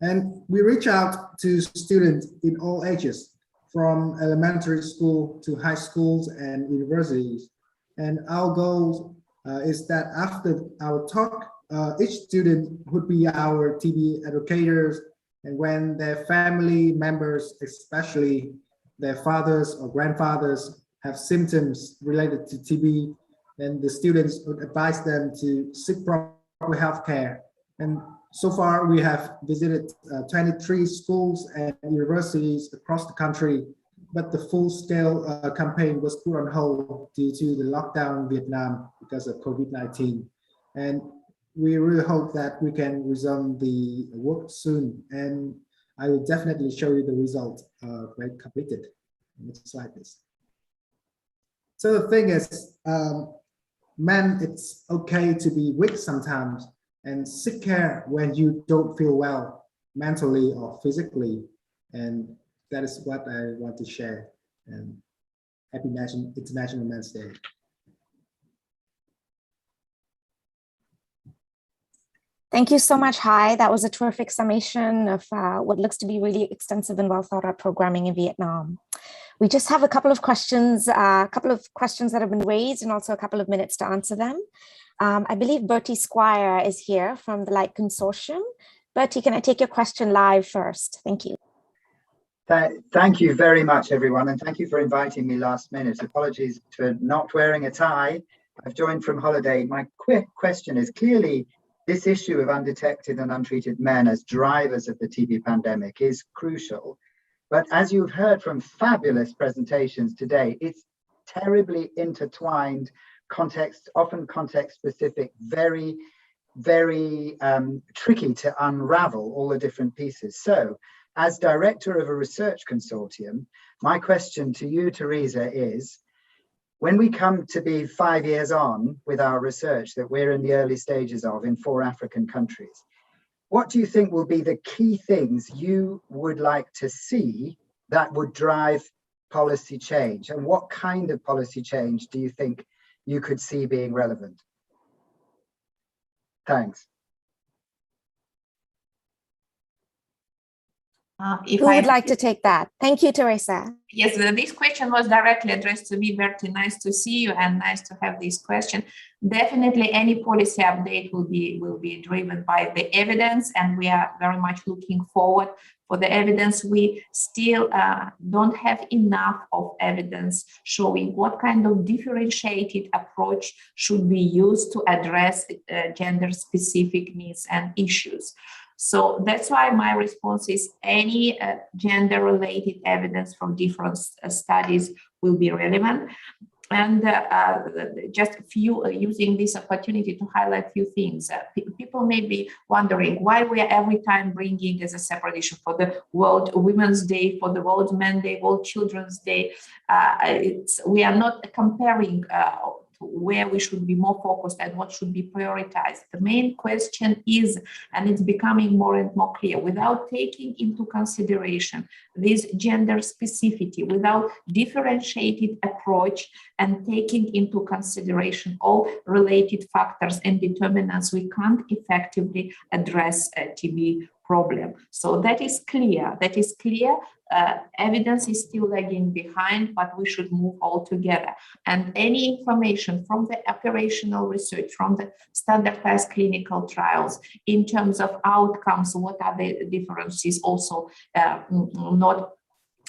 And we reach out to students in all ages, from elementary school to high schools and universities. And our goal is that after our talk, each student would be our TB educators, and when their family members, especially their fathers or grandfathers, have symptoms related to TB, then the students would advise them to seek proper health care. And so far, we have visited 23 schools and universities across the country, but the full-scale campaign was put on hold due to the lockdown in Vietnam because of COVID-19. And we really hope that we can resume the work soon, and I will definitely show you the result when completed. Next slide, please. So the thing is, men, it's okay to be weak sometimes and seek care when you don't feel well mentally or physically. And that is what I want to share. And happy International Men's Day. Thank you so much, Hai. That was a terrific summation of what looks to be really extensive and well thought out programming in Vietnam. We just have a couple of questions that have been raised and also a couple of minutes to answer them. I believe Bertie Squire is here from the Light Consortium. Bertie, can I take your question live first? Thank you. Thank you very much, everyone, and thank you for inviting me last minute. Apologies for not wearing a tie. I've joined from holiday. My quick question is, clearly this issue of undetected and untreated men as drivers of the TB pandemic is crucial. But as you've heard from fabulous presentations today, it's terribly intertwined, often context specific, very tricky to unravel all the different pieces. So as director of a research consortium, my question to you, Teresa, is when we come to be 5 years on with our research that we're in the early stages of in 4 African countries, what do you think will be the key things you would like to see that would drive policy change? And what kind of policy change do you think you could see being relevant? Thanks. If Who I would like to take that? Thank you, Teresa. Yes, this question was directly addressed to me. Bertie, nice to see you and nice to have this question. Definitely any policy update will be driven by the evidence, and we are very much looking forward for the evidence. We still don't have enough of evidence showing what kind of differentiated approach should be used to address gender-specific needs and issues. So that's why my response is any gender-related evidence from different studies will be relevant. And just a few, using this opportunity to highlight a few things. People may be wondering why we are every time bringing as a separate issue for the World Women's Day, for the World Men's Day, World Children's Day. We are not comparing where we should be more focused and what should be prioritized. The main question is, and it's becoming more and more clear, without taking into consideration this gender specificity, without differentiated approach and taking into consideration all related factors and determinants, we can't effectively address a TB problem. So that is clear. Evidence is still lagging behind, but we should move all together. And any information from the operational research, from the standardized clinical trials, in terms of outcomes, what are the differences also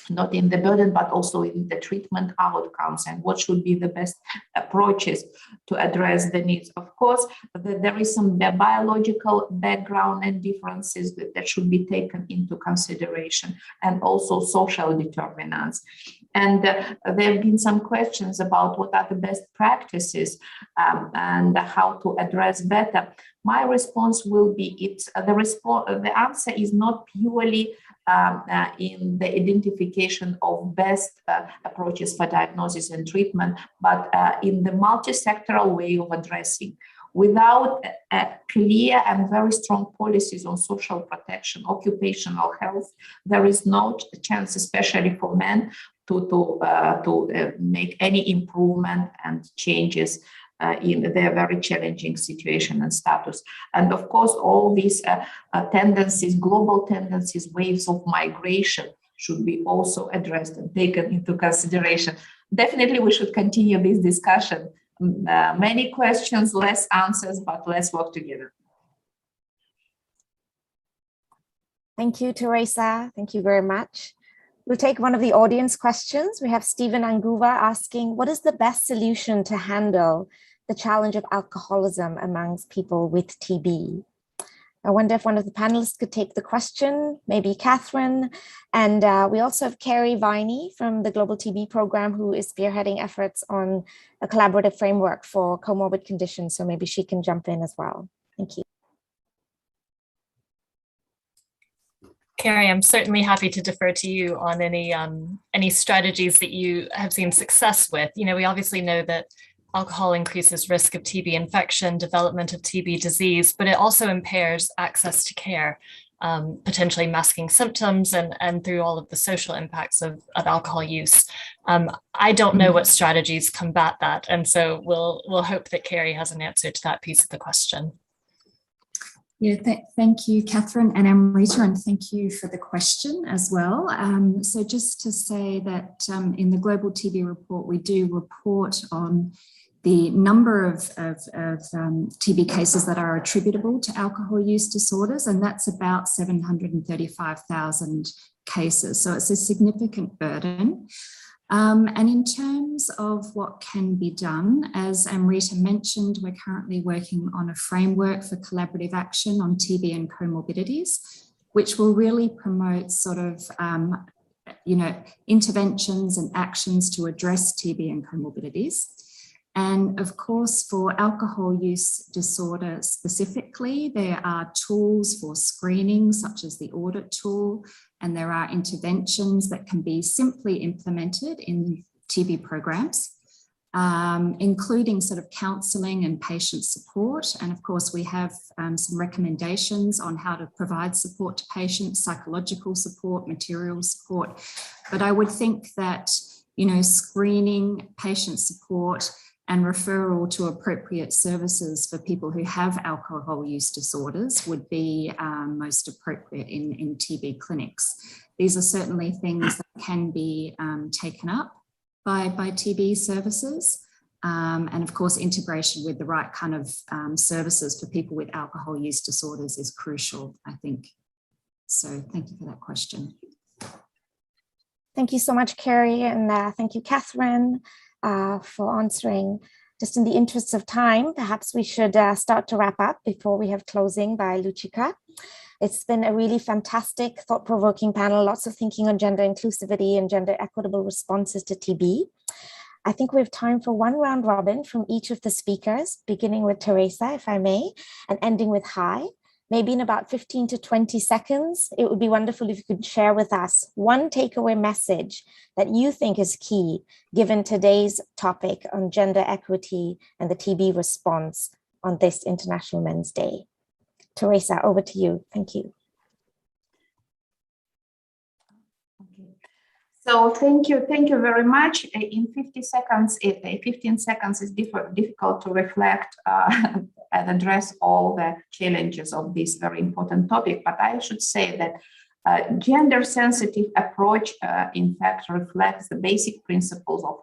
not in the burden, but also in the treatment outcomes, and what should be the best approaches to address the needs. Of course, there is some biological background and differences that should be taken into consideration, and also social determinants. And there have been some questions about what are the best practices and how to address better. My response will be the answer is not purely in the identification of best approaches for diagnosis and treatment, but in the multi-sectoral way of addressing. Without clear and very strong policies on social protection, occupational health, there is no chance, especially for men, to make any improvement and changes in their very challenging situation and status. And of course, all these tendencies, global tendencies, waves of migration should be also addressed and taken into consideration. Definitely, we should continue this discussion. Many questions, less answers, but let's work together. Thank you, Teresa. Thank you very much. We'll take one of the audience questions. We have Stephen Anguva asking, what is the best solution to handle the challenge of alcoholism amongst people with TB? I wonder if one of the panelists could take the question, maybe Catherine. And we also have Carrie Viney from the Global TB Program, who is spearheading efforts on a collaborative framework for comorbid conditions. So maybe she can jump in as well. Thank you. Carrie, I'm certainly happy to defer to you on any strategies that you have seen success with. You know, we obviously know that alcohol increases risk of TB infection, development of TB disease, but it also impairs access to care, potentially masking symptoms and through all of the social impacts of alcohol use. I don't know what strategies combat that. And so we'll hope that Carrie has an answer to that piece of the question. Yeah, thank you, Catherine and Amrita, and thank you for the question as well. So just to say that in the Global TB Report, we do report on the number of TB cases that are attributable to alcohol use disorders, and that's about 735,000 cases. So it's a significant burden. And in terms of what can be done, as Amrita mentioned, we're currently working on a framework for collaborative action on TB and comorbidities, which will really promote sort of, interventions and actions to address TB and comorbidities. And of course, for alcohol use disorder specifically, there are tools for screening, such as the audit tool, and there are interventions that can be simply implemented in TB programs, including sort of counselling and patient support. And of course, we have some recommendations on how to provide support to patients, psychological support, material support. But I would think that, screening, patient support, and referral to appropriate services for people who have alcohol use disorders would be most appropriate in TB clinics. These are certainly things that can be taken up by TB services. And of course, integration with the right kind of services for people with alcohol use disorders is crucial, I think. So thank you for that question. Thank you so much, Carrie, and thank you, Catherine, for answering. Just in the interests of time, perhaps we should start to wrap up before we have closing by Luchika. It's been a really fantastic, thought-provoking panel, lots of thinking on gender inclusivity and gender equitable responses to TB. I think we have time for one round robin from each of the speakers, beginning with Teresa, if I may, and ending with Hai. Maybe in about 15 to 20 seconds, it would be wonderful if you could share with us one takeaway message that you think is key, given today's topic on gender equity and the TB response on this International Men's Day. Teresa, over to you. Thank you. So thank you very much. In 15 seconds is difficult to reflect and address all the challenges of this very important topic. But I should say that gender-sensitive approach, in fact, reflects the basic principles of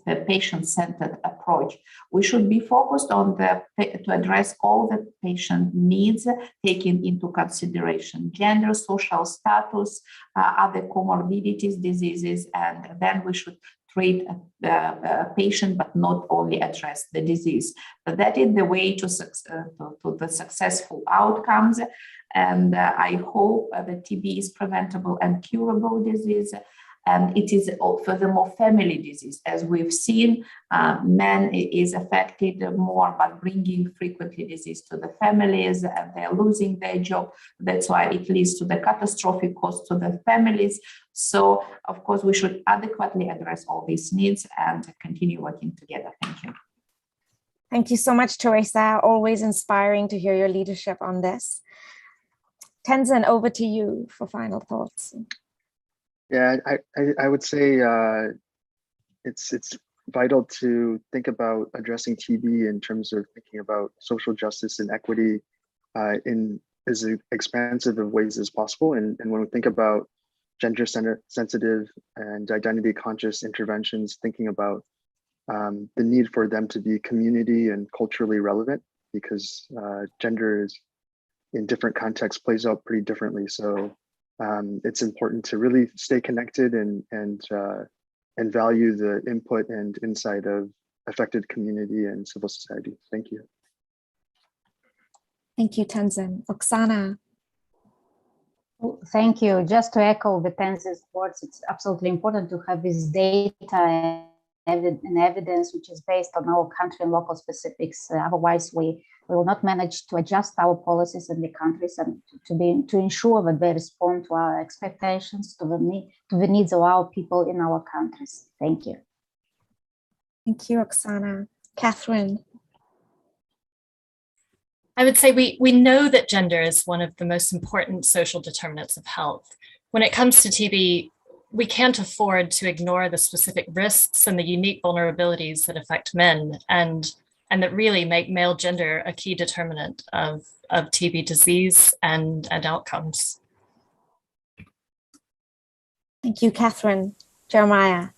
the patient-centered approach. We should be focused on to address all the patient needs, taking into consideration gender, social status, other comorbidities, diseases, and then we should treat a patient, but not only address the disease. But that is the way to the successful outcomes. And I hope that TB is preventable and curable disease. And it is furthermore family disease. As we've seen, men is affected more by bringing frequently disease to the families, and they're losing their job. That's why it leads to the catastrophic cost to the families. So, of course, we should adequately address all these needs and continue working together. Thank you. Thank you so much, Teresa. Always inspiring to hear your leadership on this. Tenzin, over to you for final thoughts. Yeah, I would say it's vital to think about addressing TB in terms of thinking about social justice and equity in as expansive of ways as possible. And when we think about gender sensitive and identity conscious interventions, thinking about the need for them to be community and culturally relevant, because gender is in different contexts plays out pretty differently. So it's important to really stay connected and value the input and insight of affected community and civil society. Thank you. Thank you, Tenzin. Oksana. Thank you. Just to echo the Tenzin's words, it's absolutely important to have this data and evidence which is based on our country and local specifics. Otherwise, we will not manage to adjust our policies in the countries and to ensure that they respond to our expectations, to the needs of our people in our countries. Thank you. Thank you, Oksana. Catherine. I would say we know that gender is one of the most important social determinants of health. When it comes to TB, we can't afford to ignore the specific risks and the unique vulnerabilities that affect men and that really make male gender a key determinant of TB disease and outcomes. Thank you, Catherine. Jeremiah.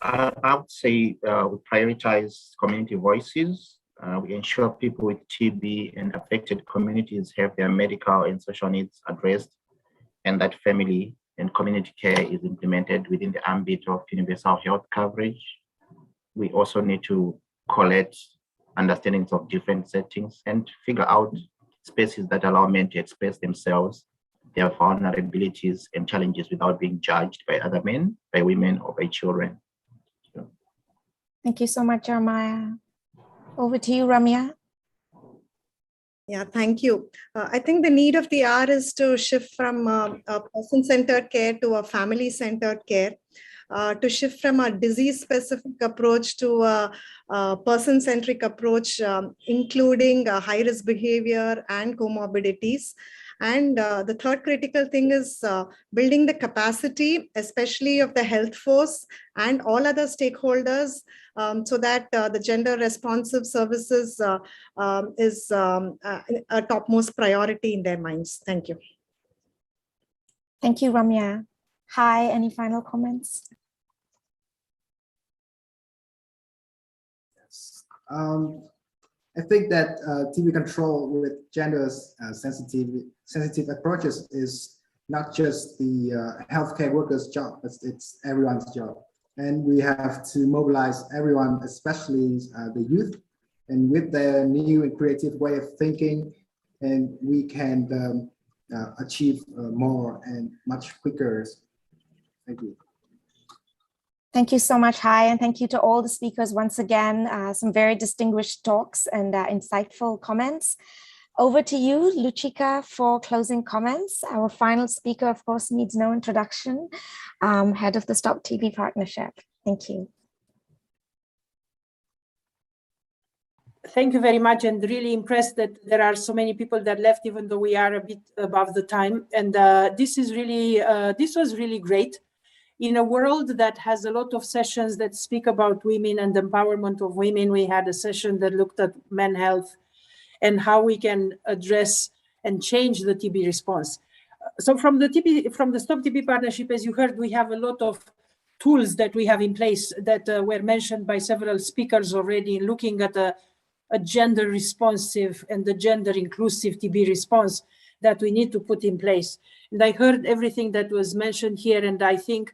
I would say we prioritize community voices. We ensure people with TB and affected communities have their medical and social needs addressed, and that family and community care is implemented within the ambit of universal health coverage. We also need to collect understandings of different settings and figure out spaces that allow men to express themselves, their vulnerabilities and challenges without being judged by other men, by women, or by children. Thank you so much, Jeremiah. Over to you, Ramya. Yeah, thank you. I think the need of the hour is to shift from a person-centered care to a family-centered care, to shift from a disease-specific approach to a person-centric approach, including high-risk behavior and comorbidities. And the third critical thing is building the capacity, especially of the health force and all other stakeholders, so that the gender responsive services is a topmost priority in their minds. Thank you. Thank you, Ramya. Hi, any final comments? I think that TB control with gender sensitive approaches is not just the healthcare workers' job, but it's everyone's job. And we have to mobilize everyone, especially the youth, and with their new and creative way of thinking, and we can achieve more and much quicker. Thank you. Thank you so much, Hai, and thank you to all the speakers once again. Some very distinguished talks and insightful comments. Over to you, Luchika, for closing comments. Our final speaker, of course, needs no introduction, head of the Stop TB Partnership. Thank you. Thank you very much, and really impressed that there are so many people that left, even though we are a bit above the time. And this was really great. In a world that has a lot of sessions that speak about women and the empowerment of women, we had a session that looked at men's health and how we can address and change the TB response. So from the Stop TB Partnership, as you heard, we have a lot of tools that we have in place that were mentioned by several speakers already, looking at a gender responsive and the gender inclusive TB response that we need to put in place. And I heard everything that was mentioned here, and I think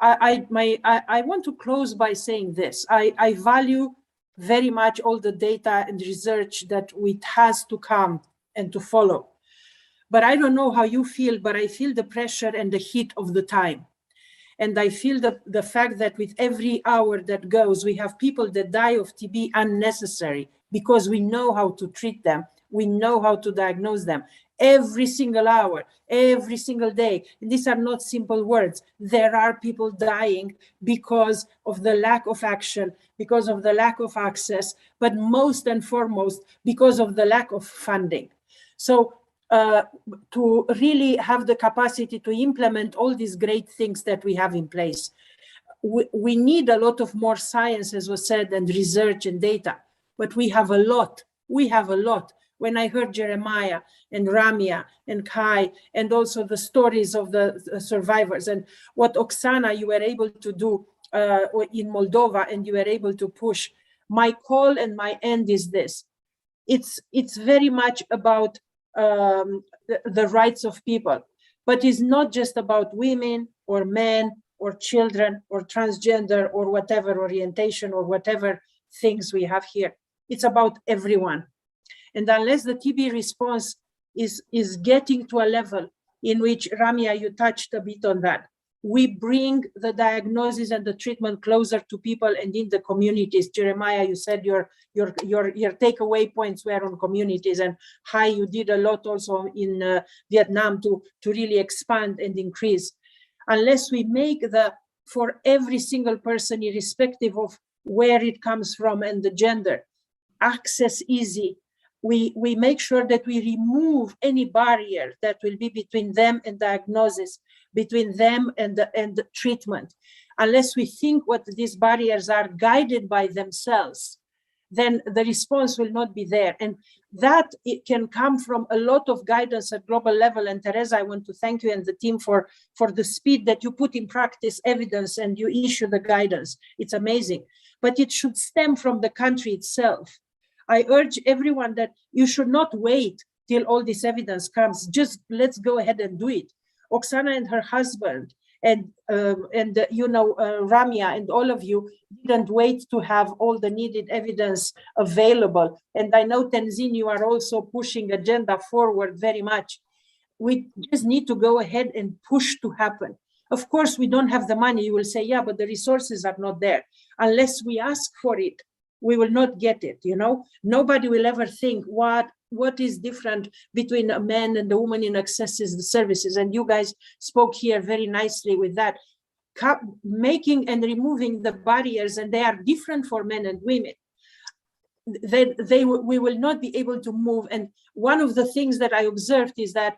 I want to close by saying this. I value very much all the data and research that it has to come and to follow. But I don't know how you feel, but I feel the pressure and the heat of the time. And I feel the fact that with every hour that goes, we have people that die of TB unnecessary because we know how to treat them. We know how to diagnose them. Every single hour, every single day. And these are not simple words. There are people dying because of the lack of action, because of the lack of access, but most and foremost, because of the lack of funding. So to really have the capacity to implement all these great things that we have in place, we need a lot of more science, as was said, and research and data, but we have a lot. We have a lot. When I heard Jeremiah and Ramya and Kai, and also the stories of the survivors, and what Oksana, you were able to do in Moldova, and you were able to push, my call and my end is this. It's very much about the rights of people, but it's not just about women or men or children or transgender or whatever orientation or whatever things we have here. It's about everyone. And unless the TB response is getting to a level in which, Ramya, you touched a bit on that, we bring the diagnosis and the treatment closer to people and in the communities. Jeremiah, you said your takeaway points were on communities, and Hai, you did a lot also in Vietnam to really expand and increase. Unless we make the for every single person, irrespective of where it comes from and the gender. Access easy. We make sure that we remove any barrier that will be between them and diagnosis, between them and the treatment. Unless we think what these barriers are guided by themselves, then the response will not be there. And that it can come from a lot of guidance at global level. And Teresa, I want to thank you and the team for the speed that you put in practice evidence and you issue the guidance. It's amazing. But it should stem from the country itself. I urge everyone that you should not wait till all this evidence comes. Just let's go ahead and do it. Oksana and her husband and Ramya and all of you didn't wait to have all the needed evidence available. And I know, Tenzin, you are also pushing agenda forward very much. We just need to go ahead and push to happen. Of course, we don't have the money. You will say, yeah, but the resources are not there. Unless we ask for it, we will not get it, Nobody will ever think what is different between a man and a woman in accesses the services. And you guys spoke here very nicely with that. Making and removing the barriers, and they are different for men and women. We will not be able to move. And one of the things that I observed is that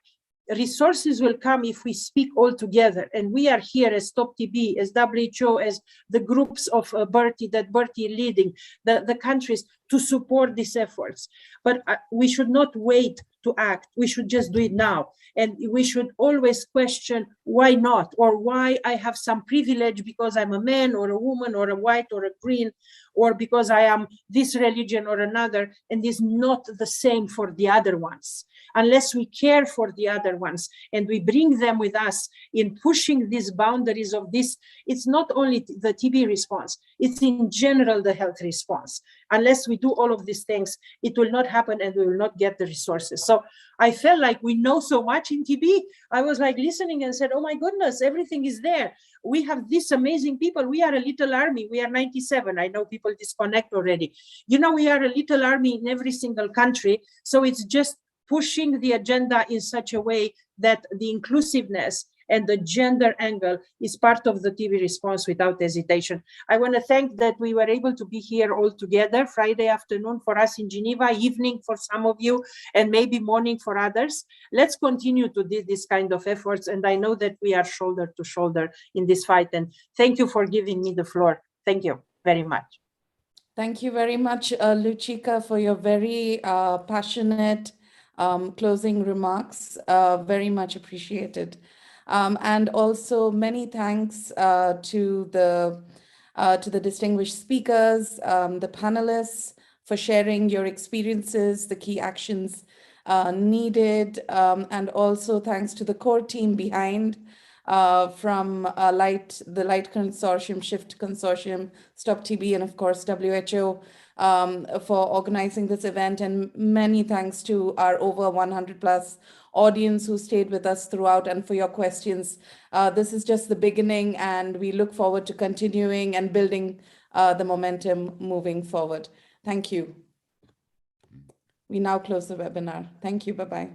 resources will come if we speak all together. And we are here as Stop TB, as WHO, as the groups of Bertie that Bertie leading, the countries to support these efforts. But we should not wait to act. We should just do it now. And we should always question why not, or why I have some privilege because I'm a man or a woman or a white or a green, or because I am this religion or another, and is not the same for the other ones. Unless we care for the other ones and we bring them with us in pushing these boundaries of this, it's not only the TB response, it's in general the health response. Unless we do all of these things, it will not happen and we will not get the resources. So I felt like we know so much in TB. I was like listening and said, oh my goodness, everything is there. We have these amazing people. We are a little army. We are 97. I know people disconnect already. We are a little army in every single country. So it's just pushing the agenda in such a way that the inclusiveness and the gender angle is part of the TB response without hesitation. I want to thank that we were able to be here all together Friday afternoon for us in Geneva, evening for some of you, and maybe morning for others. Let's continue to do this kind of efforts. And I know that we are shoulder to shoulder in this fight. And thank you for giving me the floor. Thank you very much. Thank you very much, Luchika, for your very passionate closing remarks. Very much appreciated. And also many thanks to the distinguished speakers, the panelists, for sharing your experiences, the key actions needed, and also thanks to the core team behind from the Light Consortium, Shift Consortium, Stop TB, and of course WHO for organizing this event. And many thanks to our over 100+ audience who stayed with us throughout and for your questions. This is just the beginning, and we look forward to continuing and building the momentum moving forward. Thank you. We now close the webinar. Thank you. Bye-bye.